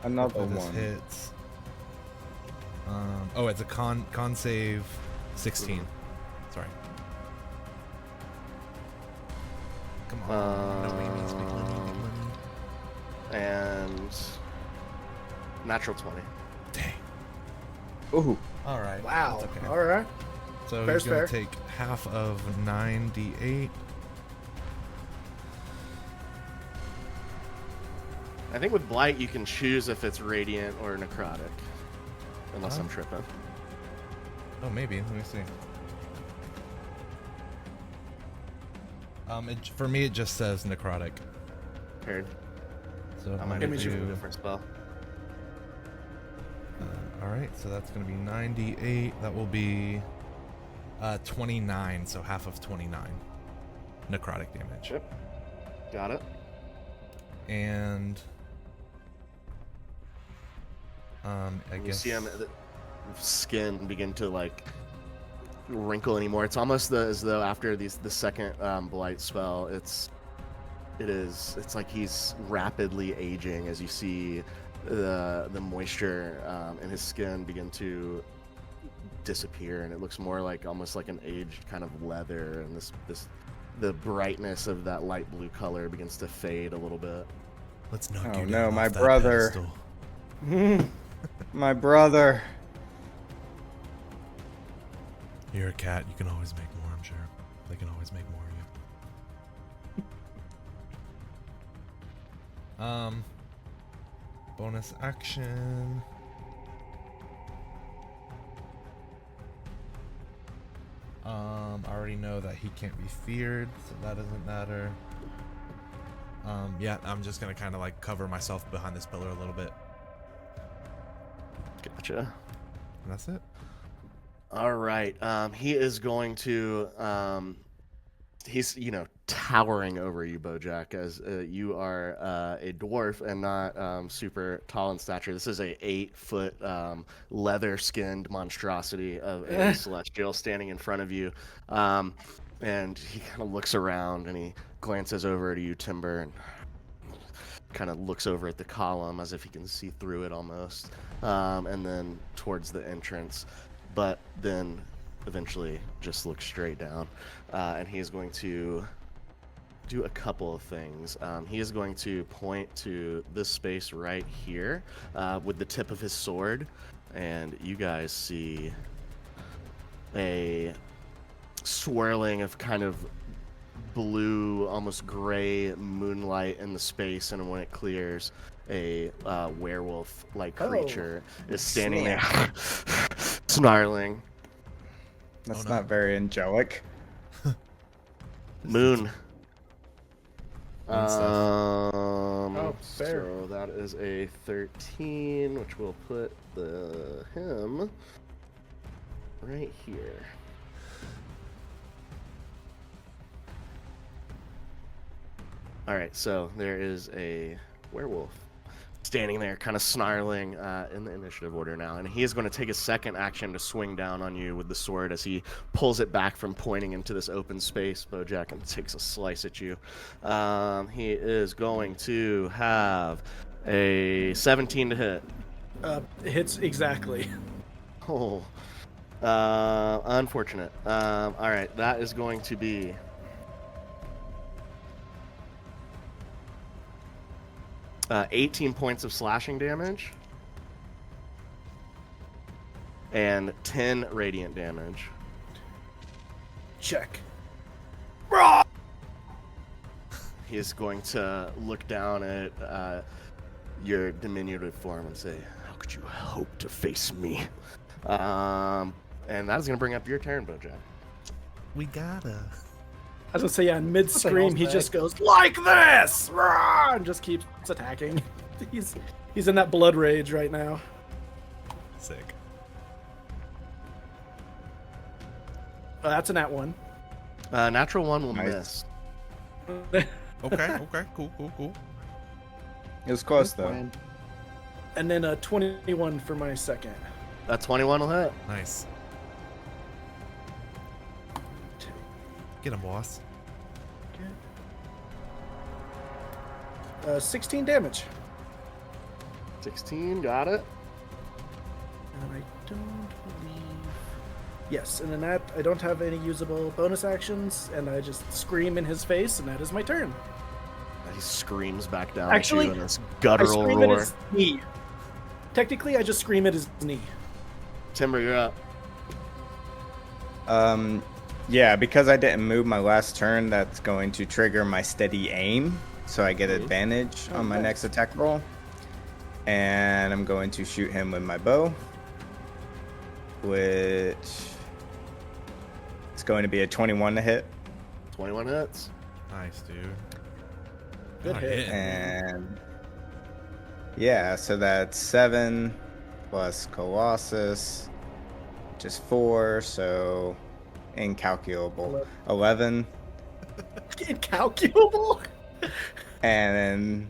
Another Hopefully this one. hits. Oh, it's a con save 16. Sorry. Come on. No Amy's big lemmy. And natural 20. Dang. Ooh. All right. Wow. That's okay. All right. So Fair's he's gonna fair. take half of 9d8. I think with Blight, you can choose if it's radiant or necrotic. Unless Oh. I'm tripping. Oh, maybe. Let me see. For me, it just says necrotic. Heard. So I I'm might gonna have Image to of- do a different spell. all right, so that's gonna be 9d8. That will be 29. So half of 29 necrotic damage. Yep. Got it. And I You guess see him, the skin begin to like wrinkle anymore. It's almost as though after the second blight spell, it's like he's rapidly aging as you see the moisture in his skin begin to disappear, and it looks more like almost like an aged kind of leather, and the brightness of that light blue color begins to fade a little bit. let's knock Oh, you no, down my off that brother. pedestal. My brother. You're a cat. You can always make more. I'm sure they can always make more of you. Bonus action. I already know that he can't be feared, so that doesn't matter. Yeah, I'm just gonna kind of like cover myself behind this pillar a little bit, Gotcha. and that's it. All right. He is going to. He's towering over you, Bojack, as you are a dwarf and not super tall in stature. This is a 8-foot leather-skinned monstrosity of a celestial standing in front of you, and he kind of looks around and he glances over to you, Timber, and kind of looks over at the column as if he can see through it almost, and then towards the entrance, but then eventually just looks straight down, and he is going to do a couple of things. He is going to point to this space right here with the tip of his sword, and you guys see a swirling of kind of blue, almost gray moonlight in the space, and when it clears, a werewolf-like creature is standing there, snarling. That's Oh, no. not very angelic. Moon. Moon stuff. Oh, fair. So that is a 13, which will put him right here. All right, so there is a werewolf standing there kind of snarling in the initiative order now. And he is going to take a second action to swing down on you with the sword as he pulls it back from pointing into this open space, Bojack, and takes a slice at you. He is going to have a 17 to hit. Hits exactly. Oh, unfortunate. All right, that is going to be 18 points of slashing damage and 10 radiant damage. Check. He is going to look down at your diminutive form and say, "How could you hope to face me?" And that is going to bring up your turn, Bojack. We gotta. I was gonna say, yeah, in mid Something scream, else he back. just goes like this, Rah! And just keeps attacking. He's in that blood rage right now. Sick. That's a nat 1. Natural 1 will Nice. miss. Okay, cool. It was close though. Fine. And then a 21 for my second. That 21 will hit. Nice. Get him, boss. 16 damage. 16, got it. And I don't believe... Yes, and in that, I don't have any usable bonus actions, and I just scream in his face, and that is my turn. He screams back down Actually, at you in this I guttural scream at roar. his knee. Technically, I just scream at his knee. Timber, you're up. Yeah, because I didn't move my last turn, that's going to trigger my steady aim, so I get advantage on my Okay. next attack roll. And I'm going to shoot him with my bow, which is going to be a 21 to hit. 21 hits. Nice, dude. Good Not hit. hitting. And yeah, so that's 7 plus Colossus, which is 4, so incalculable. 11, Incalculable? and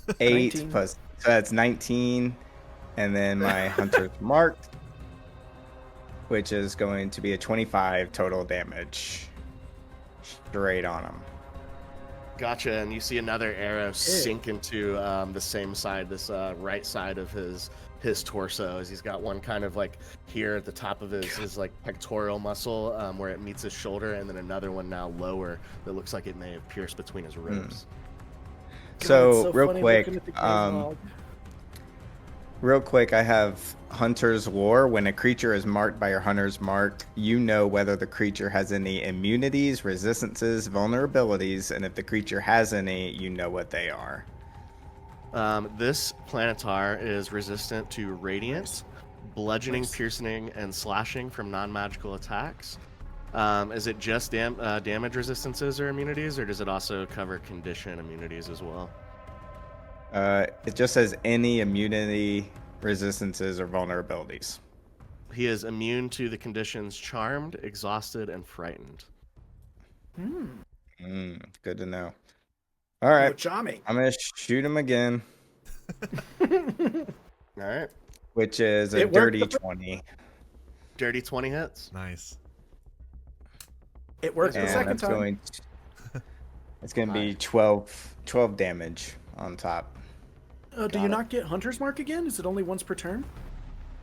then 8 19. plus, so that's 19, and then my hunter's marked, which is going to be a 25 total damage straight on him. Gotcha, and you see another arrow sink into the same side, this right side of his torso, as he's got one kind of like here at the top of his like pectoral muscle where it meets his shoulder, and then another one now lower that looks like it may have pierced between his ribs. God, So, it's so real funny quick, looking at the game log. I have Hunter's Lore. When a creature is marked by your Hunter's Mark, you know whether the creature has any immunities, resistances, vulnerabilities, and if the creature has any, you know what they are. This planetar is resistant to radiant, bludgeoning, Nice. piercing, and slashing from non-magical attacks. Is it just damage resistances or immunities, or does it also cover condition immunities as well? It just says any immunity, resistances, or vulnerabilities. He is immune to the conditions charmed, exhausted, and frightened. Good to know. All right, Oh, charming. I'm going to shoot him again, All right. which is a It worked dirty the fir- 20. Dirty 20 hits. Nice. It worked the And second that's time. going it's going to be 12 damage on top. Do Got you it. not get Hunter's Mark again? Is it only once per turn?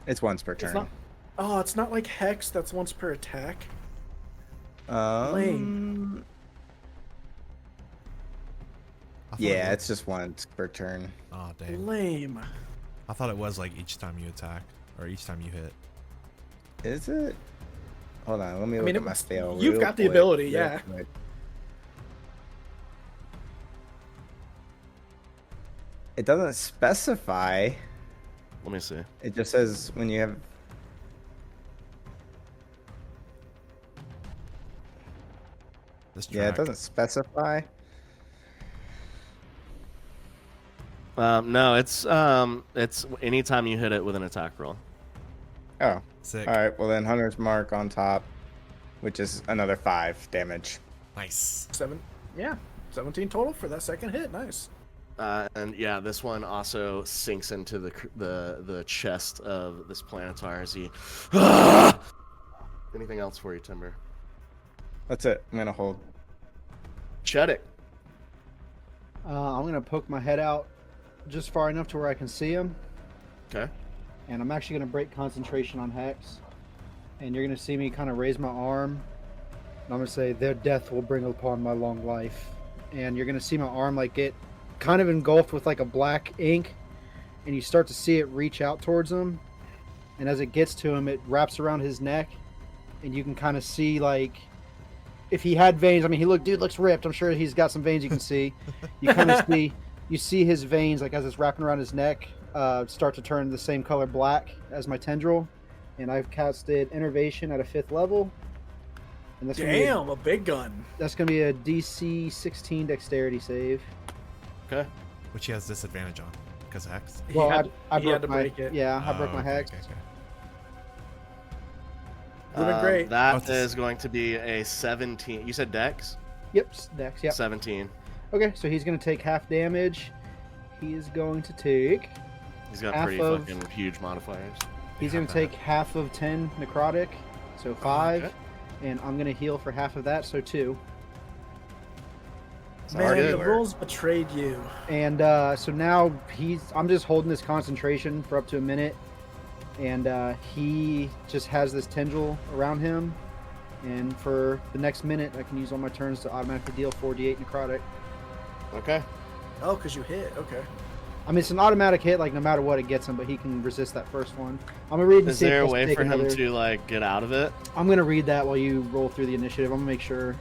It's once per It's turn. not. Oh, it's not like Hex. That's once per attack. Um, I thought yeah, it it's just once per turn. was... Oh, damn. Lame. I thought it was like each time you attack, or each time you hit. Is it? Hold on, let me look mean, at my spell. you've real got the quick, ability, real yeah. quick. It doesn't specify. Let me see. It just says when you have. This Yeah, it track. doesn't specify. No, it's anytime you hit it with an attack roll. Oh, Sick. all right. Well, then Hunter's Mark on top, which is another 5 damage. Nice. 17 total for that second hit. Nice. And yeah, this one also sinks into the chest of this Planetar as he. Anything else for you, Timber? That's it. I'm gonna hold. Shetic. I'm gonna poke my head out just far enough to where I can see him, Okay. and I'm actually gonna break concentration on Hex. And you're gonna see me kind of raise my arm, and I'm gonna say, "Their death will bring upon my long life." And you're gonna see my arm like get kind of engulfed with like a black ink, and you start to see it reach out towards him. And as it gets to him, it wraps around his neck, and you can kind of see like if he had veins. I mean, dude looks ripped. I'm sure he's got some veins you can see. You kind of see his veins like as it's wrapping around his neck start to turn the same color black as my tendril. And I've casted Innervation at a 5th level. And that's Damn, a big gun. That's going to be a DC 16 Dexterity save. Okay. Which he has disadvantage on because of Hex. Well, he had to break it. Yeah, I broke my okay, Hex. okay. Doing great. That is going to be a 17. You said Dex? Yep, Dex, yep. 17. Okay, so he's going to take half damage. He is going to take... He's got half pretty of- fucking huge modifiers. He's going to take half of 10 necrotic, so 5. Okay. And I'm going to heal for half of that, so 2. Man, good. the rules betrayed you. And so now I'm just holding this concentration for up to a minute. And he just has this tendril around him. And for the next minute, I can use all my turns to automatically deal 4d8 necrotic. Okay. Oh, because you hit. Okay. I mean, it's an automatic hit, like no matter what it gets him, but he can resist that first one. I'm gonna read and Is see if there a he'll way take for him another- to like get out of it? I'm gonna read that while you roll through the initiative. I'm gonna make sure.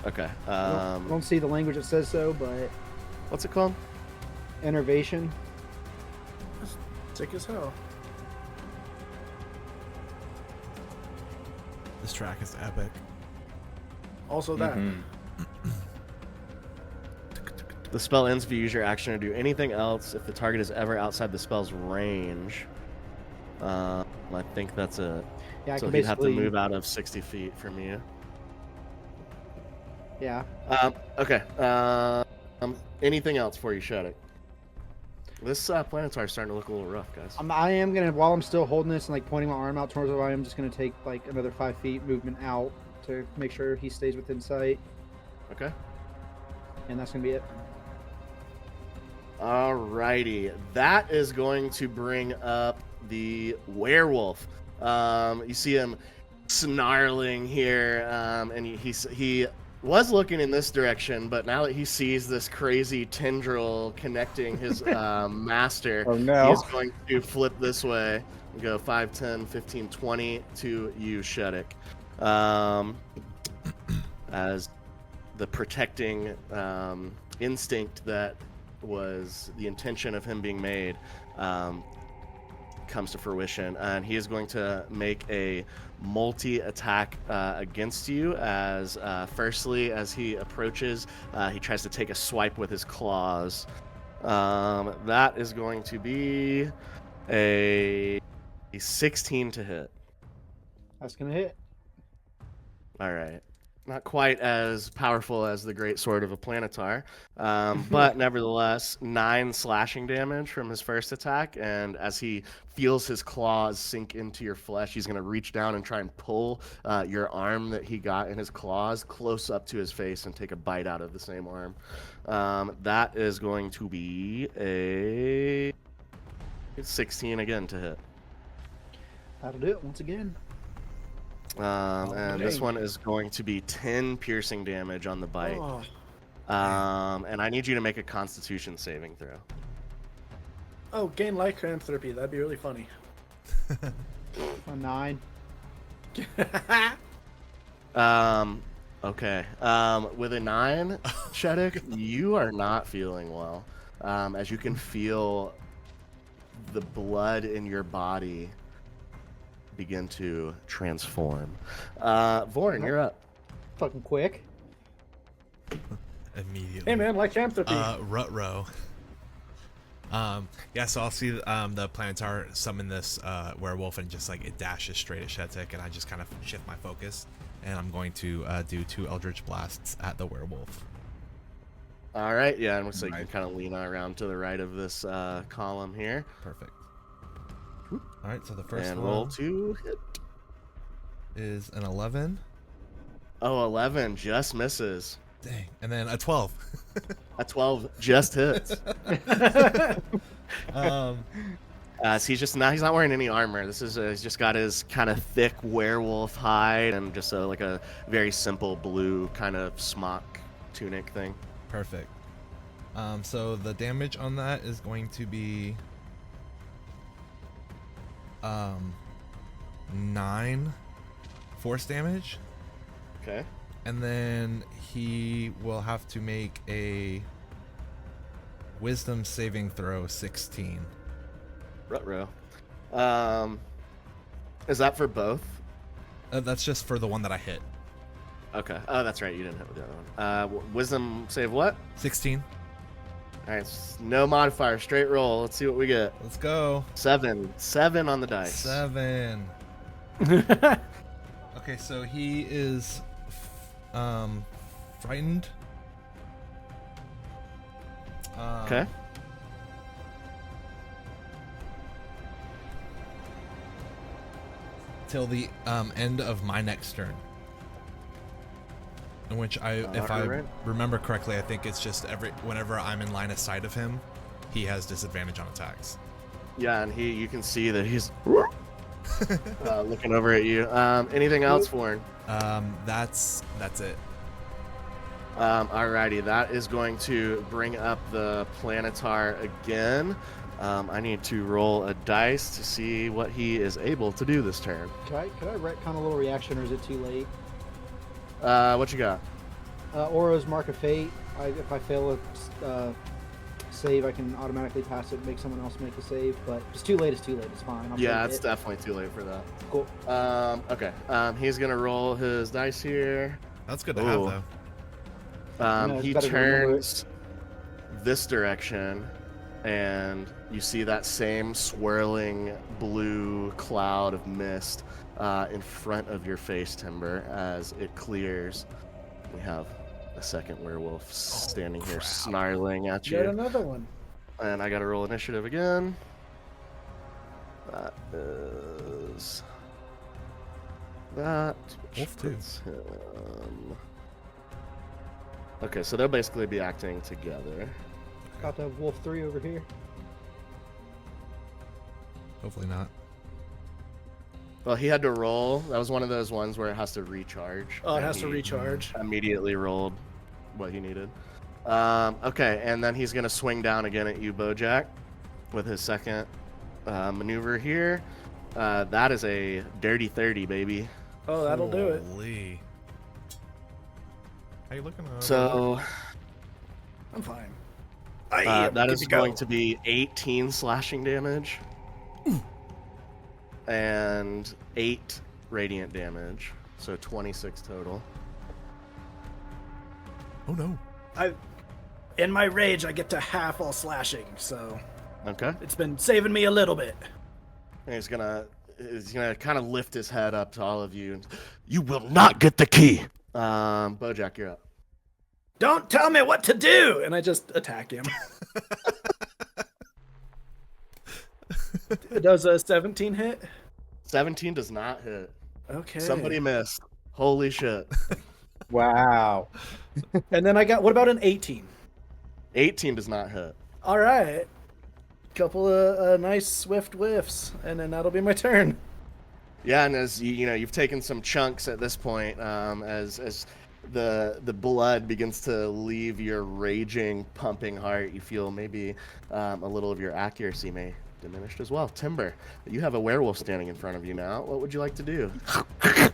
Okay. I don't see the language that says so, but What's it called? Innervation. Sick as hell. This track is epic. Also that. Mhm. The spell ends if you use your action or do anything else if the target is ever outside the spell's range. I think that's it. Yeah, I So can he'd have to basically. move out of 60 feet from you. Yeah. Okay. Anything else for you, Shetic? This Planetar is starting to look a little rough, guys. I am gonna, while I'm still holding this and like pointing my arm out towards him, I am just gonna take like another 5 feet movement out to make sure he stays within sight, Okay. and that's gonna be it. Alrighty, that is going to bring up the werewolf. You see him snarling here, and he was looking in this direction, but now that he sees this crazy tendril connecting his master, Oh, no. he's going to flip this way and go 5, 10, 15, 20 to you, Shetic. As the protecting instinct that was the intention of him being made comes to fruition, and he is going to make a multi-attack against you. As firstly, as he approaches, he tries to take a swipe with his claws. That is going to be a 16 to hit. That's gonna hit. All right. Not quite as powerful as the great sword of a Planetar, but nevertheless, 9 slashing damage from his first attack. And as he feels his claws sink into your flesh, he's going to reach down and try and pull your arm that he got in his claws close up to his face and take a bite out of the same arm. That is going to be a 16 again to hit. That'll do it once again. And this one is going to be 10 piercing damage on the bite. Oh, And I need you to make a Constitution saving throw. oh, gain lycanthropy. That'd be really funny. A 9. Okay. With a 9, Shetic, you are not feeling well. As you can feel the blood in your body begin to transform. Vorn, you're up. Fucking quick. Immediately. Hey man, lycanthropy. Rut-row. Yeah, so I'll see the Planetar summon this werewolf, and just like it dashes straight at Shetic, and I just kind of shift my focus, and I'm going to do 2 Eldritch Blasts at the werewolf. All right, yeah, and so you can Right. kind of lean around to the right of this column here. Perfect. All right, so the first And one roll to hit. is an 11. Oh, 11 just misses. Dang. And then a 12. A 12 just hits. um, So he's not wearing any armor. This is he's just got his kind of thick werewolf hide and just like a very simple blue kind of smock tunic thing. Perfect. So the damage on that is going to be 9 force damage. Okay. And then he will have to make a wisdom saving throw 16. Ruh-roh. Is that for both? That's just for the one that I hit. Okay. Oh, that's right. You didn't hit the other one. Wisdom save what? 16. All right. No modifier. Straight roll. Let's see what we get. Let's go. 7. 7 on the dice. 7. Okay, so he is frightened. Okay. Till the end of my next turn. In which if I Alright. remember correctly, I think it's just whenever I'm in line of sight of him, he has disadvantage on attacks. Yeah, and you can see that he's looking over at you. Anything else, Vorn? That's it. Alrighty, that is going to bring up the Planetar again. I need to roll a dice to see what he is able to do this turn. Could I retcon a little reaction, or is it too late? What you got? Oro's Mark of Fate. If I fail a save, I can automatically pass it and make someone else make a save. But it's too late. It's too late. It's fine. I'll Yeah, take it's it. definitely too late for that. Cool. Okay. He's gonna roll his dice here. That's good to have, Ooh. though. it's He better to remember it. turns this direction, and you see that same swirling blue cloud of mist in front of your face, Timber, as it clears. We have a second werewolf standing here snarling at Yet you. another one. And I gotta roll initiative again. That is that. Which Wolf two. puts him... Okay, so they'll basically be acting together. Got to have Wolf 3 over here. Hopefully not. Well, he had to roll. That was one of those ones where it has to recharge. Oh, it and has to he recharge. Immediately rolled what he needed. Okay, and then he's gonna swing down again at you, Bojack, with his second maneuver here. That is a dirty 30, baby. Oh, that'll do it. Holy. How you looking? So I'm fine. that is going to be 18 slashing damage and 8 radiant damage, so 26 total. Oh no. In my rage, I get to half all slashing, so Okay. it's been saving me a little bit. And he's gonna kind of lift his head up to all of you. And, you will not get the key. Bojack, you're up. Don't tell me what to do! And I just attack him. Does a 17 hit? 17 does not hit. Okay. Somebody missed. Holy shit. Wow. And then what about an 18? 18 does not hit. All right. Couple of nice swift whiffs, and then that'll be my turn. Yeah, and as you've taken some chunks at this point, as the blood begins to leave your raging, pumping heart, you feel maybe a little of your accuracy may diminished as well. Timber, you have a werewolf standing in front of you now. What would you like to do?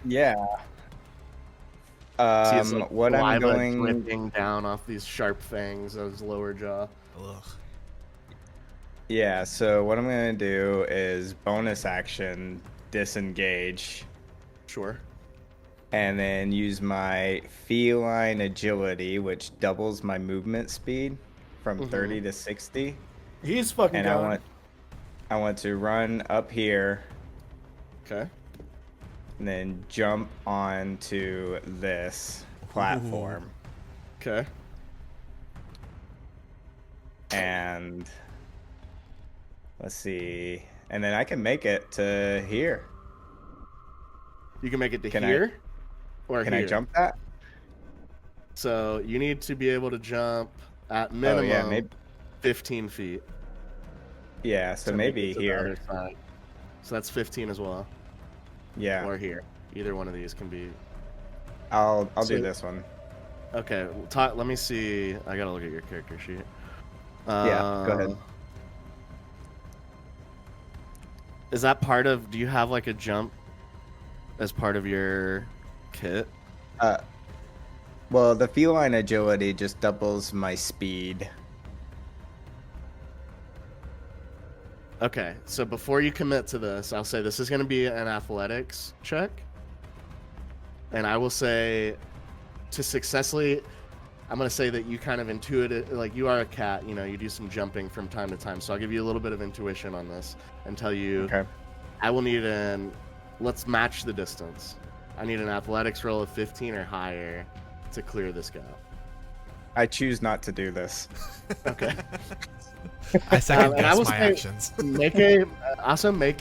Yeah. See his, like, What I'm saliva going. dripping down off these sharp fangs of his lower jaw. Ugh. Yeah, so what I'm going to do is bonus action disengage Sure. and then use my feline agility, which doubles my movement speed from 30 to 60. He's fucking And gone. I want to run up here Okay. and then jump onto this platform. Okay. And let's see. And then I can make it to here. You can make it to Can here, or Can here. I jump that? So you need to be able to jump at Oh minimum yeah, maybe. 15 feet. Yeah, so to make maybe it to the here. other side. So that's 15 as well, Yeah, or here. Either one of these can be. I'll So- do this one. Okay, let me see. I gotta look at your character sheet. Yeah, go ahead. Is that part of? Do you have like a jump as part of your kit? Well, the feline agility just doubles my speed. Okay, so before you commit to this, I'll say this is going to be an athletics check. And I will say to successfully, I'm going to say that you kind of intuitive, like you are a cat, you know, you do some jumping from time to time. So I'll give you a little bit of intuition on this and tell you, Okay. I will need let's match the distance. I need an athletics roll of 15 or higher to clear this gap. I choose not to do this. Okay. I second and I guess will my say- actions. make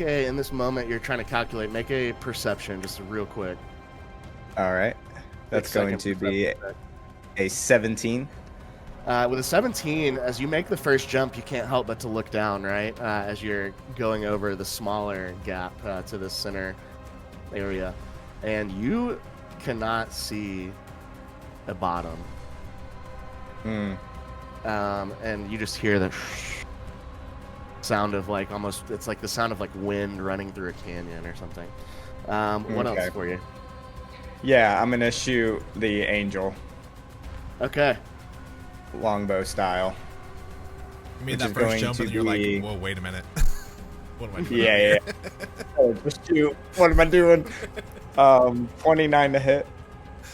a, in this moment you're trying to calculate, make a perception just real quick. All right. That's going to be a 17. With a 17, as you make the first jump, you can't help but to look down, right? As you're going over the smaller gap to the center area. And you cannot see a bottom. Hmm. And you just hear the sound of like almost, it's like the sound of like wind running through a canyon or something. What Okay. else for you? Yeah, I'm gonna shoot the angel, Okay. longbow style. You made Which that is first going jump to and you're be- like, whoa, wait a minute. What am I doing? Yeah. Oh, just shoot. What am I doing? 29 to hit.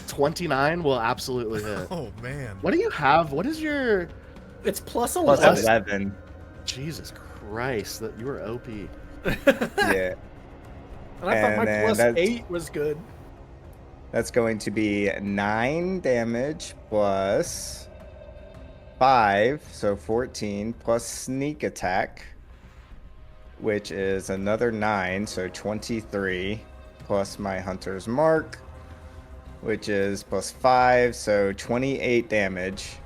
29 will absolutely hit. Oh, man. What do you have? What is your... It's plus Plus 11. 11. Jesus Christ, that you were OP. Yeah. And I thought my And then plus that's- 8 was good. That's going to be 9 damage plus 5, so 14, plus sneak attack, which is another 9, so 23, plus my hunter's mark, which is plus 5, so 28 damage.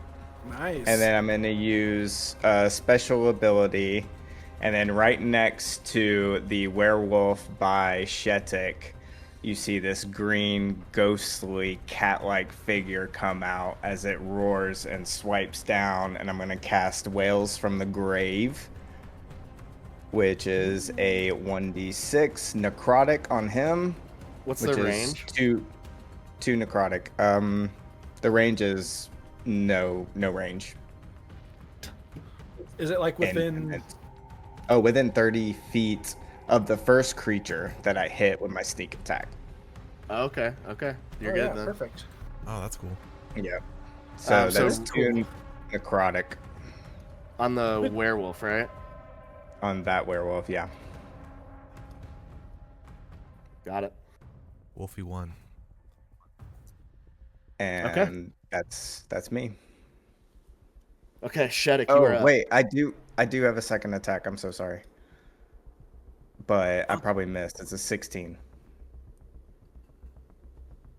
Nice. And then I'm going to use a special ability, and then right next to the werewolf by Shetic, you see this green, ghostly, cat-like figure come out as it roars and swipes down, and I'm going to cast Wails from the Grave, which is a 1d6 necrotic on him. What's which the is range? two necrotic. The range is no range. Is it like within... within 30 feet of the first creature that I hit with my sneak attack. Okay. You're Oh, good yeah, then. perfect. Oh, that's cool. Yeah. So So that's two necrotic On the werewolf, right? on that werewolf. Yeah. Got it. Wolfie 1. And that's me. Okay, Shetic, you are Oh up. wait, I do have a second attack. I'm so sorry. But I probably missed. It's a 16.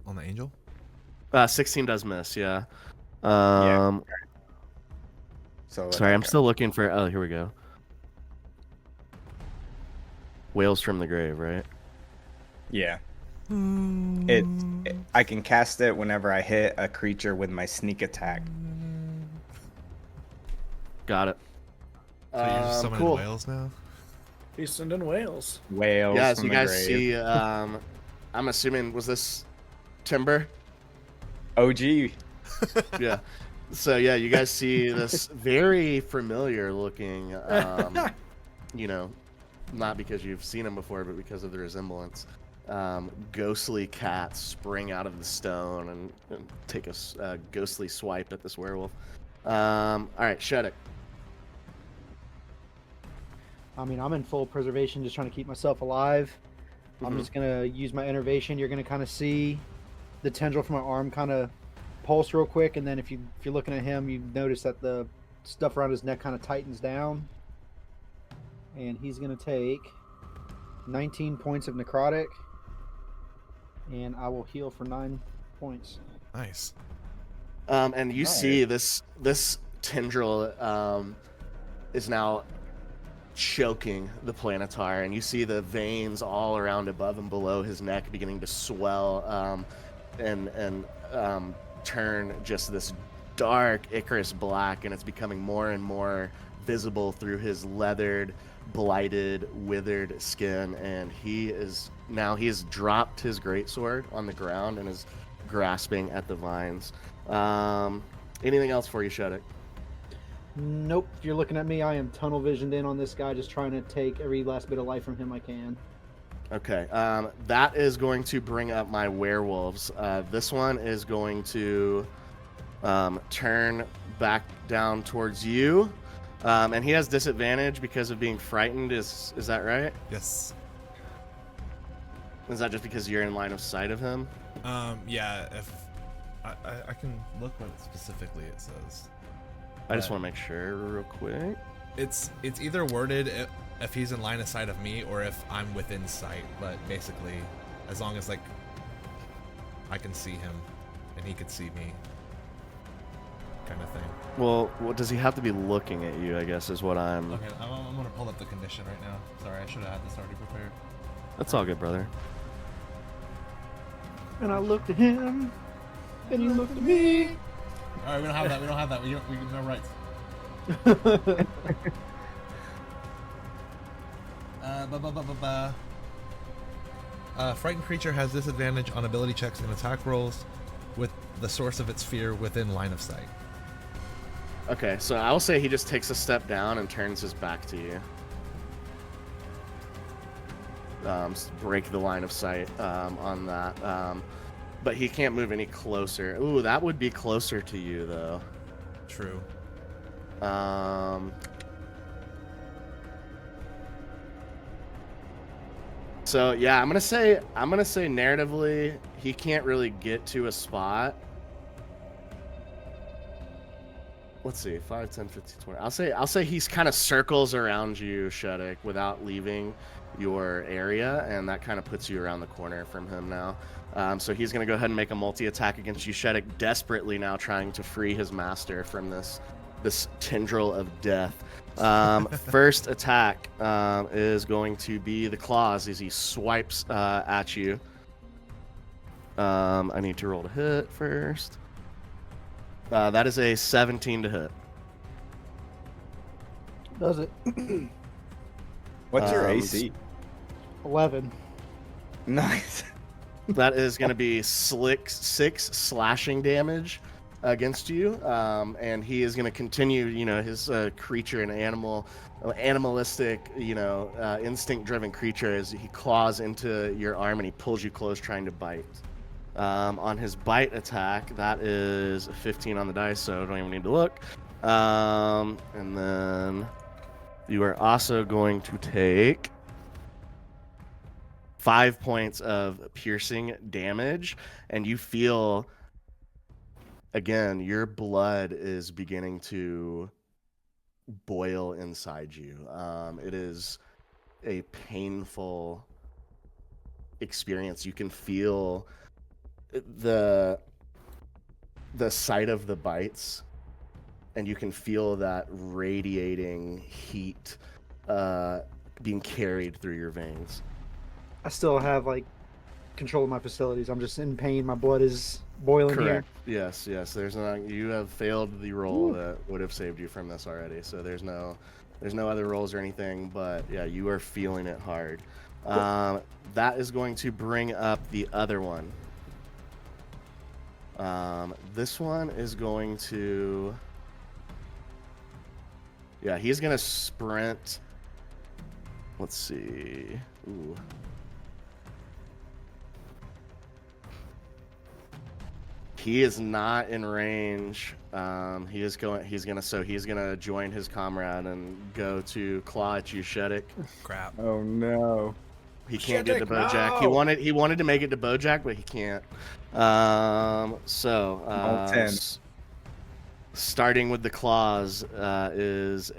On the angel? 16 does miss, yeah. So Sorry, I'm still looking for... Oh, here we go. Wails from the Grave, right? Yeah. I can cast it whenever I hit a creature with my sneak attack. Got it. So you're just summoning cool. whales now? He's sending whales. Whales. Yeah, as from you the guys grave. see, I'm assuming, was this Timber? OG. Yeah. So, yeah, you guys see this very familiar looking, you know, not because you've seen him before, but because of the resemblance. Ghostly cat spring out of the stone and take a ghostly swipe at this werewolf. All right, Shetic. I mean, I'm in full preservation, just trying to keep myself alive. I'm just gonna use my innervation. You're gonna kind of see the tendril from my arm kind of pulse real quick, and then if you're looking at him, you notice that the stuff around his neck kind of tightens down. And he's going to take 19 points of necrotic. And I will heal for 9 points. Nice. And you see this tendril is now choking the planetar, and you see the veins all around above and below his neck beginning to swell and turn just this dark Icarus black, and it's becoming more and more visible through his leathered, blighted, withered skin. And he has dropped his greatsword on the ground and is grasping at the vines. Anything else for you, Shetic? Nope. If you're looking at me, I am tunnel visioned in on this guy, just trying to take every last bit of life from him I can. Okay, that is going to bring up my werewolves. This one is going to turn back down towards you, and he has disadvantage because of being frightened. Is that right? Yes. Is that just because you're in line of sight of him? Yeah. If I can look what specifically it says. I just want to make sure real quick. It's either worded if he's in line of sight of me or if I'm within sight, but basically, as long as like I can see him and he can see me, kind of thing. Well, does he have to be looking at you, I guess, is what I'm... Okay, I'm gonna pull up the condition right now. Sorry, I should have had this already prepared. That's all good, brother. And I looked at him, and he looked at me. All right, we don't have that. We no rights. Frightened creature has disadvantage on ability checks and attack rolls with the source of its fear within line of sight. Okay, so I'll say he just takes a step down and turns his back to you. Break the line of sight on that. But he can't move any closer. Ooh, that would be closer to you, though. True. So yeah, I'm gonna say narratively he can't really get to a spot. Let's see, 5, 10, 15, 20. I'll say he's kind of circles around you, Shetic, without leaving your area, and that kind of puts you around the corner from him now. So he's going to go ahead and make a multi-attack against you, Shetic, desperately now trying to free his master from this tendril of death. First attack is going to be the claws as he swipes at you. I need to roll to hit first. That is a 17 to hit. Does it? What's your AC? 11. Nice. That is going to be 6 slashing damage against you, and he is going to continue, his creature and animalistic, instinct-driven creature as he claws into your arm and he pulls you close, trying to bite. On his bite attack, that is 15 on the dice, so I don't even need to look. And then you are also going to take 5 points of piercing damage, and you feel, again, your blood is beginning to boil inside you. It is a painful experience. You can feel the sight of the bites, and you can feel that radiating heat being carried through your veins. I still have control of my facilities. I'm just in pain. My blood is boiling. Correct. Here. Yes. You have failed the roll that would have saved you from this already. So there's no other rolls or anything. But yeah, you are feeling it hard. That is going to bring up the other one. This one is going to. Yeah, he's gonna sprint. Let's see. Ooh. He is not in range. He's gonna join his comrade and go to claw at you, Shetic. Crap. Oh no. He can't get to Shetic, Bojack. no! He wanted to make it to Bojack, but he can't. All 10. starting with the claws, is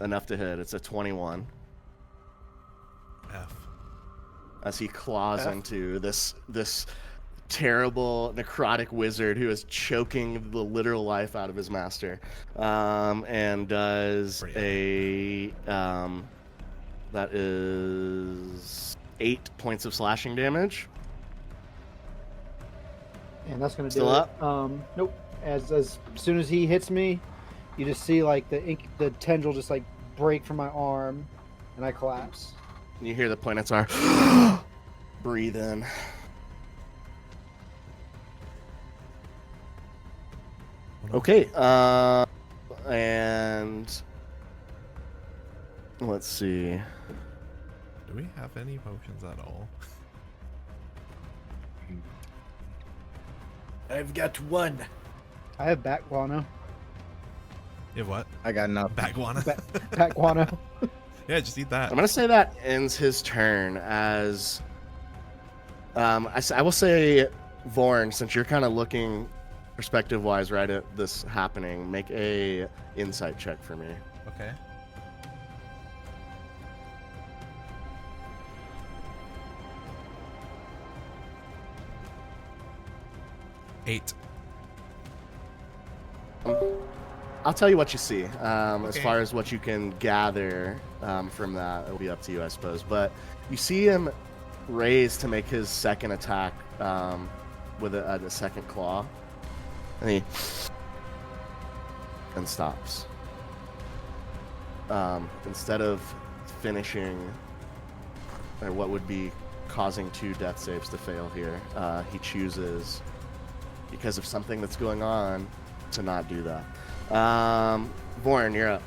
enough to hit. It's a 21. F. As he claws F? into this terrible necrotic wizard who is choking the literal life out of his master, and does that is 8 points of slashing damage. And that's gonna do Still it. up? Nope. As soon as he hits me, you just see like the tendril just like break from my arm, and I collapse. You hear the Planetar breathe in. Okay, and let's see. Do we have any potions at all? I've got one. I have bat guano. You have what? I got nothing. Baguana? Bat guano. Yeah, just eat that. I'm gonna say that ends his turn. As I will say, Vorn, since you're kind of looking perspective-wise right at this happening, make a insight check for me. Okay. Eight. I'll tell you what you see. As Okay. far as what you can gather from that, it'll be up to you, I suppose. But you see him raise to make his second attack with a second claw, and he stops. Instead of finishing, or what would be causing 2 death saves to fail here, he chooses, because of something that's going on, to not do that. Vorn, you're up.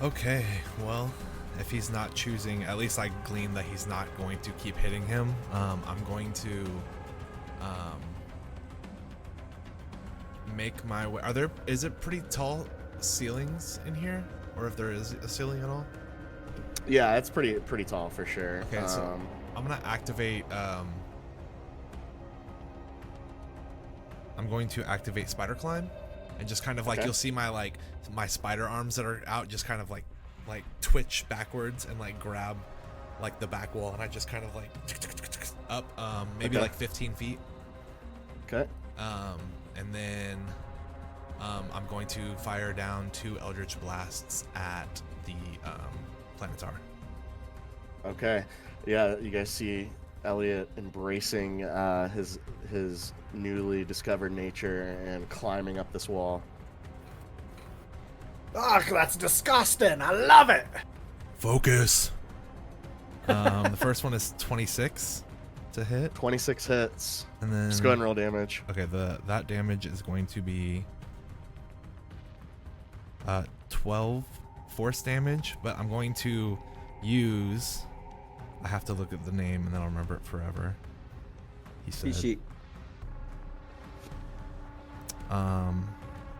Okay, well, if he's not choosing, at least I glean that he's not going to keep hitting him. I'm going to make my way. Is it pretty tall ceilings in here? Or if there is a ceiling at all? Yeah, it's pretty tall for sure. Okay, so I'm gonna activate. I'm going to activate spider climb, and just kind of like, Okay. you'll see my my spider arms that are out, just kind of like twitch backwards and like grab like the back wall, and I just kind of like up maybe Okay. like 15 feet. Okay. And then I'm going to fire down 2 Eldritch Blasts at the Planetar. Okay. Yeah, you guys see Elliot embracing his newly discovered nature and climbing up this wall. Ugh, that's disgusting. I love it. Focus. The first one is 26 to hit, 26 hits. and then Just go ahead and roll damage. Okay, that damage is going to be 12 force damage, but I'm going to use. I have to look at the name and then I'll remember it forever. He said. Sheet.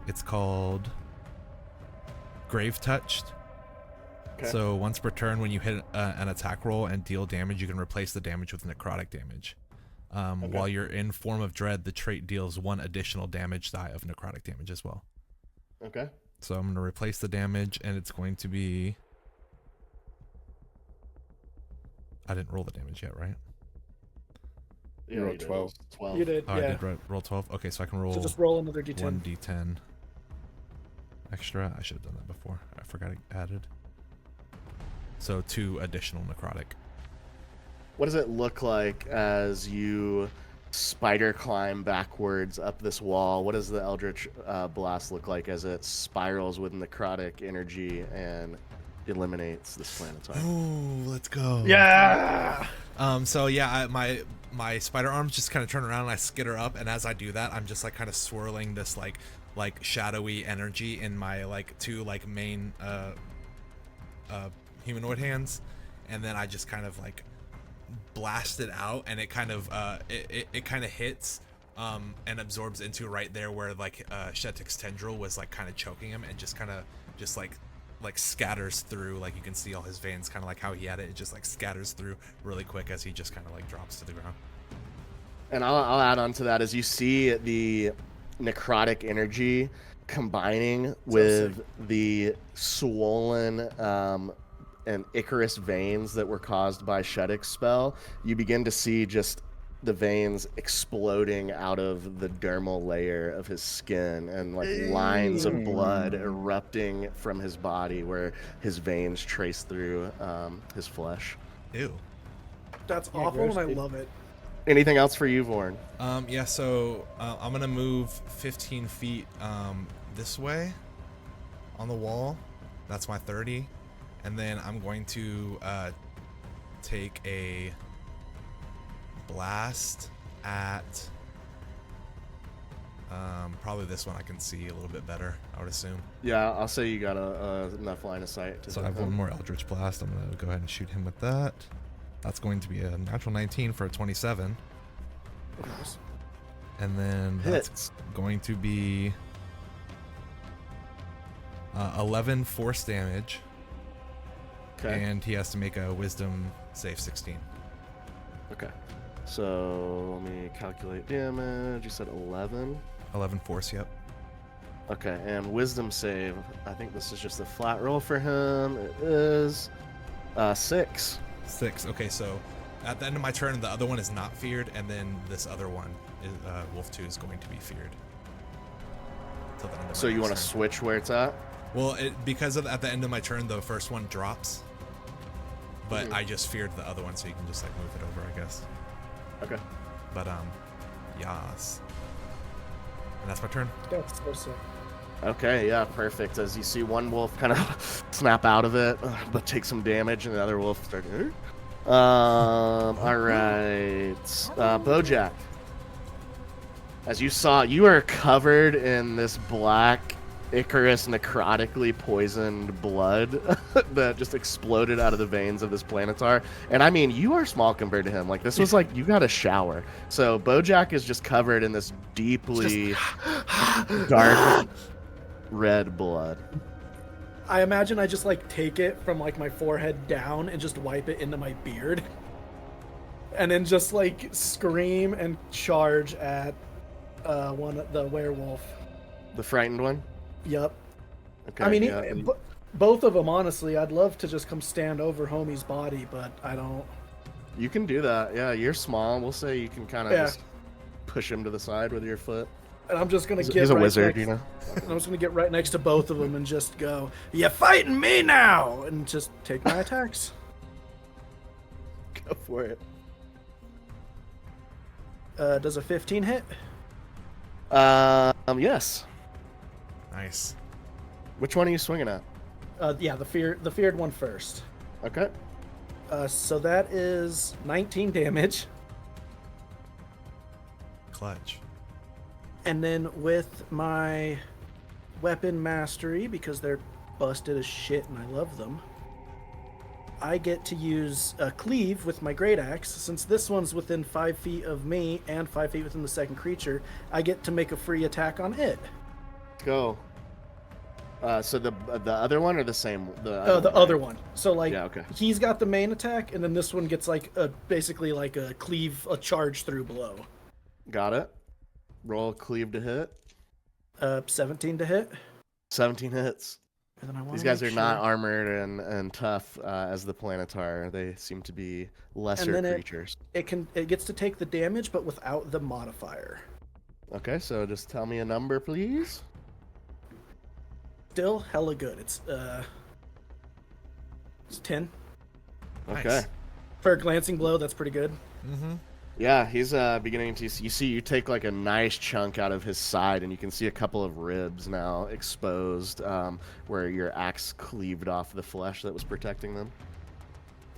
It's called Grave Touched. Okay. So once per turn, when you hit an attack roll and deal damage, you can replace the damage with necrotic damage. While you're in Form of Dread, the trait deals 1 additional damage die of necrotic damage as well. Okay. So I'm going to replace the damage, and it's going to be... I didn't roll the damage yet, right? Yeah, rolled you did. 12. 12. You did, Oh, I yeah. did roll 12. Okay, so I can roll So just roll another d10. 1d10 extra. I should have done that before. I forgot it added. So 2 additional necrotic. What does it look like as you spider climb backwards up this wall? What does the Eldritch Blast look like as it spirals with necrotic energy and eliminates this Planetar? Oh, let's go. Yeah. So yeah, my spider arms just kind of turn around and I skitter up, and as I do that, I'm just like kind of swirling this like shadowy energy in my like 2 like main humanoid hands, and then I just kind of like blast it out, and it kind of it kind of hits and absorbs into right there where like Shetic's tendril was like kind of choking him, and just kind of just like scatters through. Like you can see all his veins, kind of like how he had it. It just like scatters through really quick as he just kind of like drops to the ground. And I'll add on to that as you see necrotic energy combining with the swollen and Icarus veins that were caused by Shetic's spell, you begin to see just the veins exploding out of the dermal layer of his skin and like lines of blood erupting from his body where his veins trace through his flesh. Ew. That's Yeah, awful, gross, and I dude. love it. Anything else for you, Vorn? Yeah, so I'm gonna move 15 feet this way on the wall. That's my 30. And then I'm going to take a blast at probably this one. I can see a little bit better, I would assume. Yeah, I'll say you got enough line of sight. So I have one more Eldritch Blast. I'm going to go ahead and shoot him with that. That's going to be a natural 19 for a 27. Nice. And then that's Hits. going to be 11 force damage. Okay. And he has to make a wisdom save 16. Okay. So let me calculate damage. You said 11. 11 force, yep. Okay, and wisdom save. I think this is just a flat roll for him. It is 6. 6. Okay, so at the end of my turn, the other one is not feared, and then this other one, is, Wolf 2, is going to be feared. Till the end of So my you want to turn. switch where it's at? Well, because of at the end of my turn, the first one drops, but I just feared the other one, so you can just like move it over, I guess. Okay. But yas. And that's my turn. That's so sick. Okay, yeah, perfect. As you see one wolf kind of snap out of it, but take some damage, and the other wolf start. All right, Bojack. As you saw, you are covered in this black Icarus necrotically poisoned blood that just exploded out of the veins of this planetar. And I mean, you are small compared to him. Like, this was like you got a shower. So Bojack is just covered in this deeply dark red blood. I imagine I just like take it from like my forehead down and just wipe it into my beard. And then just like scream and charge at the werewolf. The frightened one? Yep. Okay. I mean, yeah. both of them, honestly, I'd love to just come stand over homie's body, but I don't. You can do that. Yeah, you're small. We'll say you can kind of Yeah. just push him to the side with your foot. And I'm just gonna get. He's a right wizard, next, you know? And I'm just gonna get right next to both of them and just go, "You fighting me now?" and just take my attacks. Go for it. Does a 15 hit? Yes. Nice. Which one are you swinging at? Yeah, the feared one first. Okay. So that is 19 damage. Clutch. And then with my weapon mastery, because they're busted as shit and I love them, I get to use a cleave with my great axe. Since this one's within 5 feet of me and 5 feet within the second creature, I get to make a free attack on it. Go. So the other one or the same? The Other one. So like, Yeah, okay. he's got the main attack, and then this one gets like basically like a cleave, a charge through blow. Got it. Roll cleave to hit. 17 to hit. 17 hits. And then I wanna These guys are make not sure- armored and tough as the planetar. They seem to be lesser then creatures. It gets to take the damage, but without the modifier. Okay, so just tell me a number, please. Still hella good. It's 10 Okay. Nice. for a glancing blow. That's pretty good. Mm-hmm. Yeah, he's beginning to. You see, you take like a nice chunk out of his side, and you can see a couple of ribs now exposed, where your axe cleaved off the flesh that was protecting them.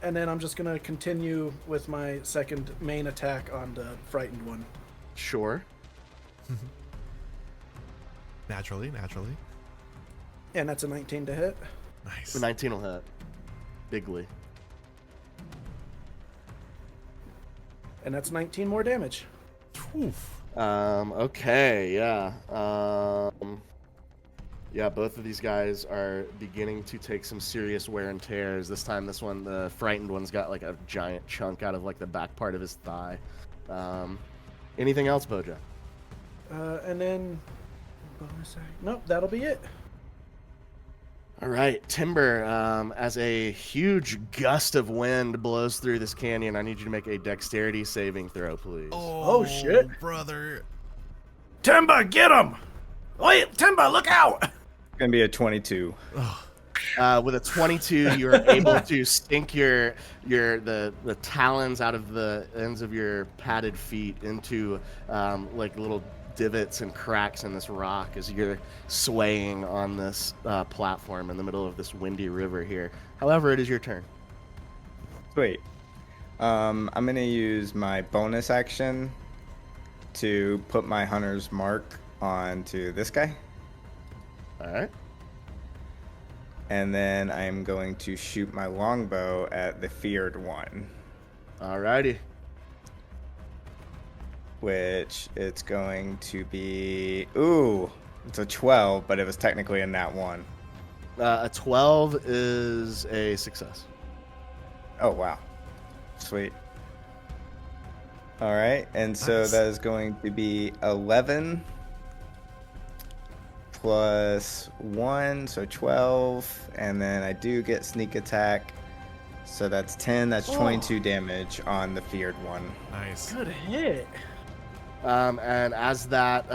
And then I'm just gonna continue with my second main attack on the frightened one. Sure. Naturally. And that's a 19 to hit. Nice. The 19 will hit. Bigly. And that's 19 more damage. Oof. Okay, yeah. Yeah, both of these guys are beginning to take some serious wear and tears. This time, this one, the frightened one's got like a giant chunk out of like the back part of his thigh. Anything else, Bojack? And then bonus act. Nope, that'll be it. All right, Timber, as a huge gust of wind blows through this canyon, I need you to make a dexterity saving throw, please. Oh, shit. brother. Timber, get him! Wait, Timber, look out! It's gonna be a 22. With a 22, you are able to sink the talons out of the ends of your padded feet into like little divots and cracks in this rock as you're swaying on this platform in the middle of this windy river here. However, it is your turn. Sweet. I'm gonna use my bonus action to put my hunter's mark onto this guy. All right. And then I'm going to shoot my longbow at the feared one. All righty. Which it's going to be... Ooh, it's a 12, but it was technically a nat 1. A 12 is a success. Oh, wow. Sweet. All right, and so Nice. that is going to be 11 plus 1, so 12. And then I do get sneak attack. So that's 10, that's 22 damage on the feared one. Nice. Good hit. And as that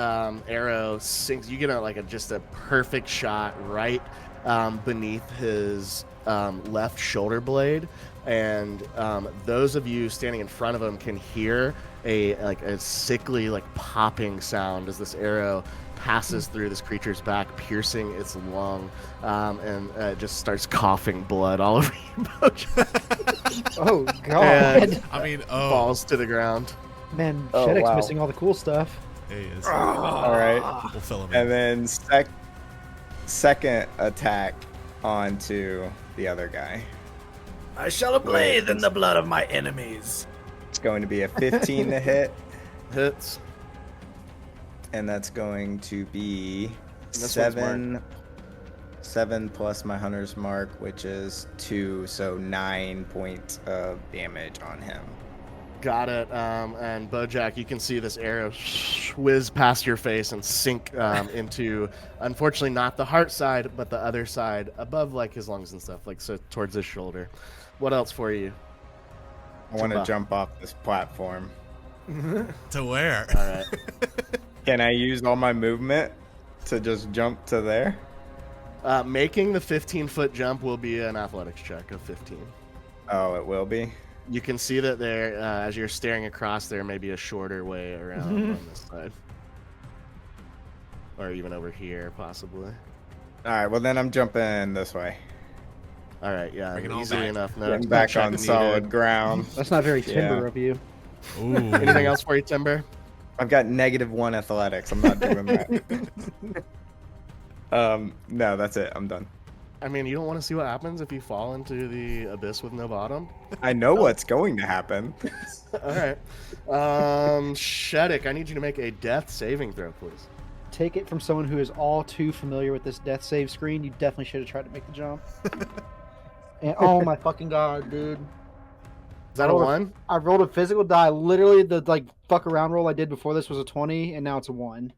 arrow sinks, you get just a perfect shot right beneath his left shoulder blade, and those of you standing in front of him can hear a sickly popping sound as this arrow passes through this creature's back, piercing its lung, and it just starts coughing blood all over you, Bojack. Oh god. And I mean, falls to the ground. Man, Oh, Shetic's wow. missing all the cool stuff. he is. All right. We'll fill him And in. then second attack onto the other guy. I shall bathe in the blood of my enemies. It's going to be a 15 to hit, Hits. and that's going to be this one's marked. 7 plus my hunter's mark, which is 2, so 9 points of damage on him. Got it. And Bojack, you can see this arrow whiz past your face and sink into, unfortunately, not the heart side, but the other side above his lungs and stuff, so towards his shoulder. What else for you? I want to Jump jump off this platform. To where? All right. Can I use all my movement to just jump to there? Making the 15-foot jump will be an athletics check of 15. Oh, it will be? You can see that there, as you're staring across, there may be a shorter way around on this side. Or even over here, possibly. All right, well, then I'm jumping this way. All right, yeah, Bring it all easily back. enough. No Getting back check on needed. solid ground. That's not very Timber Yeah. of you. Ooh. Anything else for you, Timber? I've got -1 athletics. I'm not doing that. No, that's it. I'm done. I mean, you don't want to see what happens if you fall into the abyss with no bottom? I know what's going to happen. All right. Shetic, I need you to make a death saving throw, please. Take it from someone who is all too familiar with this death save screen. You definitely should have tried to make the jump. And oh my fucking god, dude! Is that a 1? I rolled a physical die. Literally, the fuck around roll I did before this was a 20, and now it's a 1.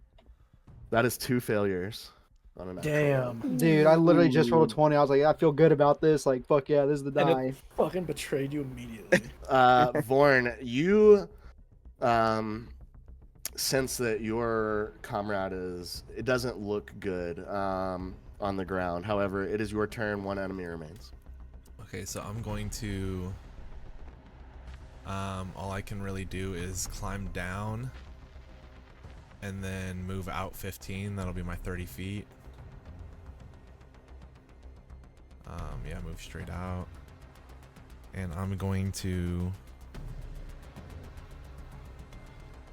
That is 2 failures. On an actual roll. Damn. Dude, I literally just rolled a 20. I was like, I feel good about this. Like, fuck yeah, this is the And die. it fucking betrayed you immediately. Vorn, you sense that your comrade it doesn't look good on the ground. However, it is your turn. 1 enemy remains. Okay, so I'm going to. All I can really do is climb down and then move out 15. That'll be my 30 feet. Yeah, move straight out. And I'm going to.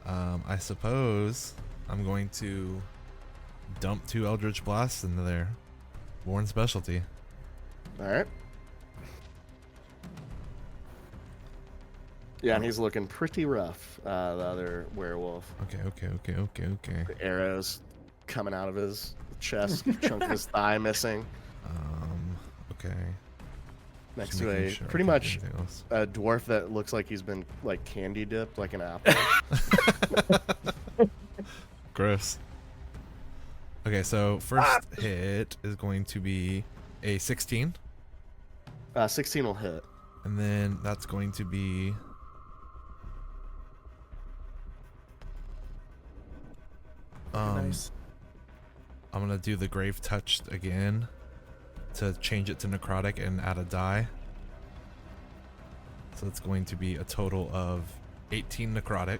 I suppose I'm going to dump 2 Eldritch Blasts into there. Vorn specialty. All right. Yeah, and he's looking pretty rough, the other werewolf. Okay. The arrows coming out of his chest, chunk of his thigh missing. Okay. Next Just to making a sure, pretty okay, much anything else? a dwarf that looks like he's been candy dipped like an apple. Gross. Okay, so first hit is going to be a 16. 16 will hit. And then that's going to be... Nice. I'm going to do the Grave Touch again to change it to necrotic and add a die. So it's going to be a total of 18 necrotic.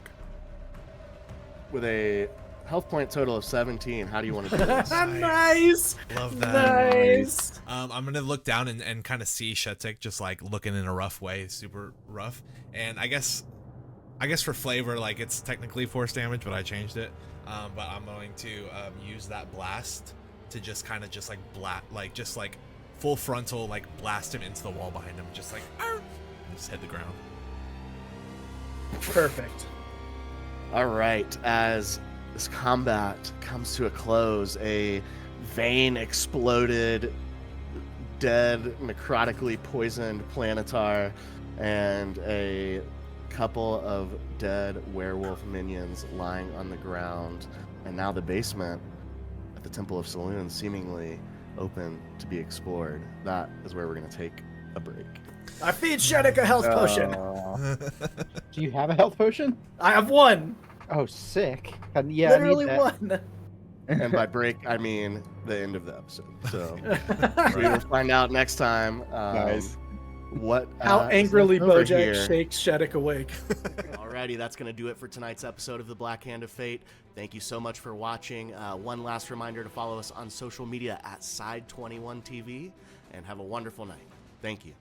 With a health point total of 17, how do you want to do this? Nice. Love that. Nice. I'm gonna look down and kind of see Shetic just like looking in a rough way, super rough. And I guess for flavor, like it's technically force damage, but I changed it. But I'm going to use that blast to just kind of just like full frontal like blast him into the wall behind him, just like and just hit the ground. Perfect. All right, as this combat comes to a close, a vein exploded, dead, necrotically poisoned planetar, and a couple of dead werewolf minions lying on the ground, and now the basement at the Temple of Saloon seemingly open to be explored. That is where we're going to take a break. I feed Shetic a health potion. Do you have a health potion? I have one. Oh, sick. Yeah, Literally I need that. one. And by break, I mean the end of the episode. So we will find out next time. Nice. What How is angrily left over Bojack here. shakes Shetic awake. Alrighty, that's going to do it for tonight's episode of The Black Hand of Fate. Thank you so much for watching. One last reminder to follow us on social media at Side21 TV, and have a wonderful night. Thank you.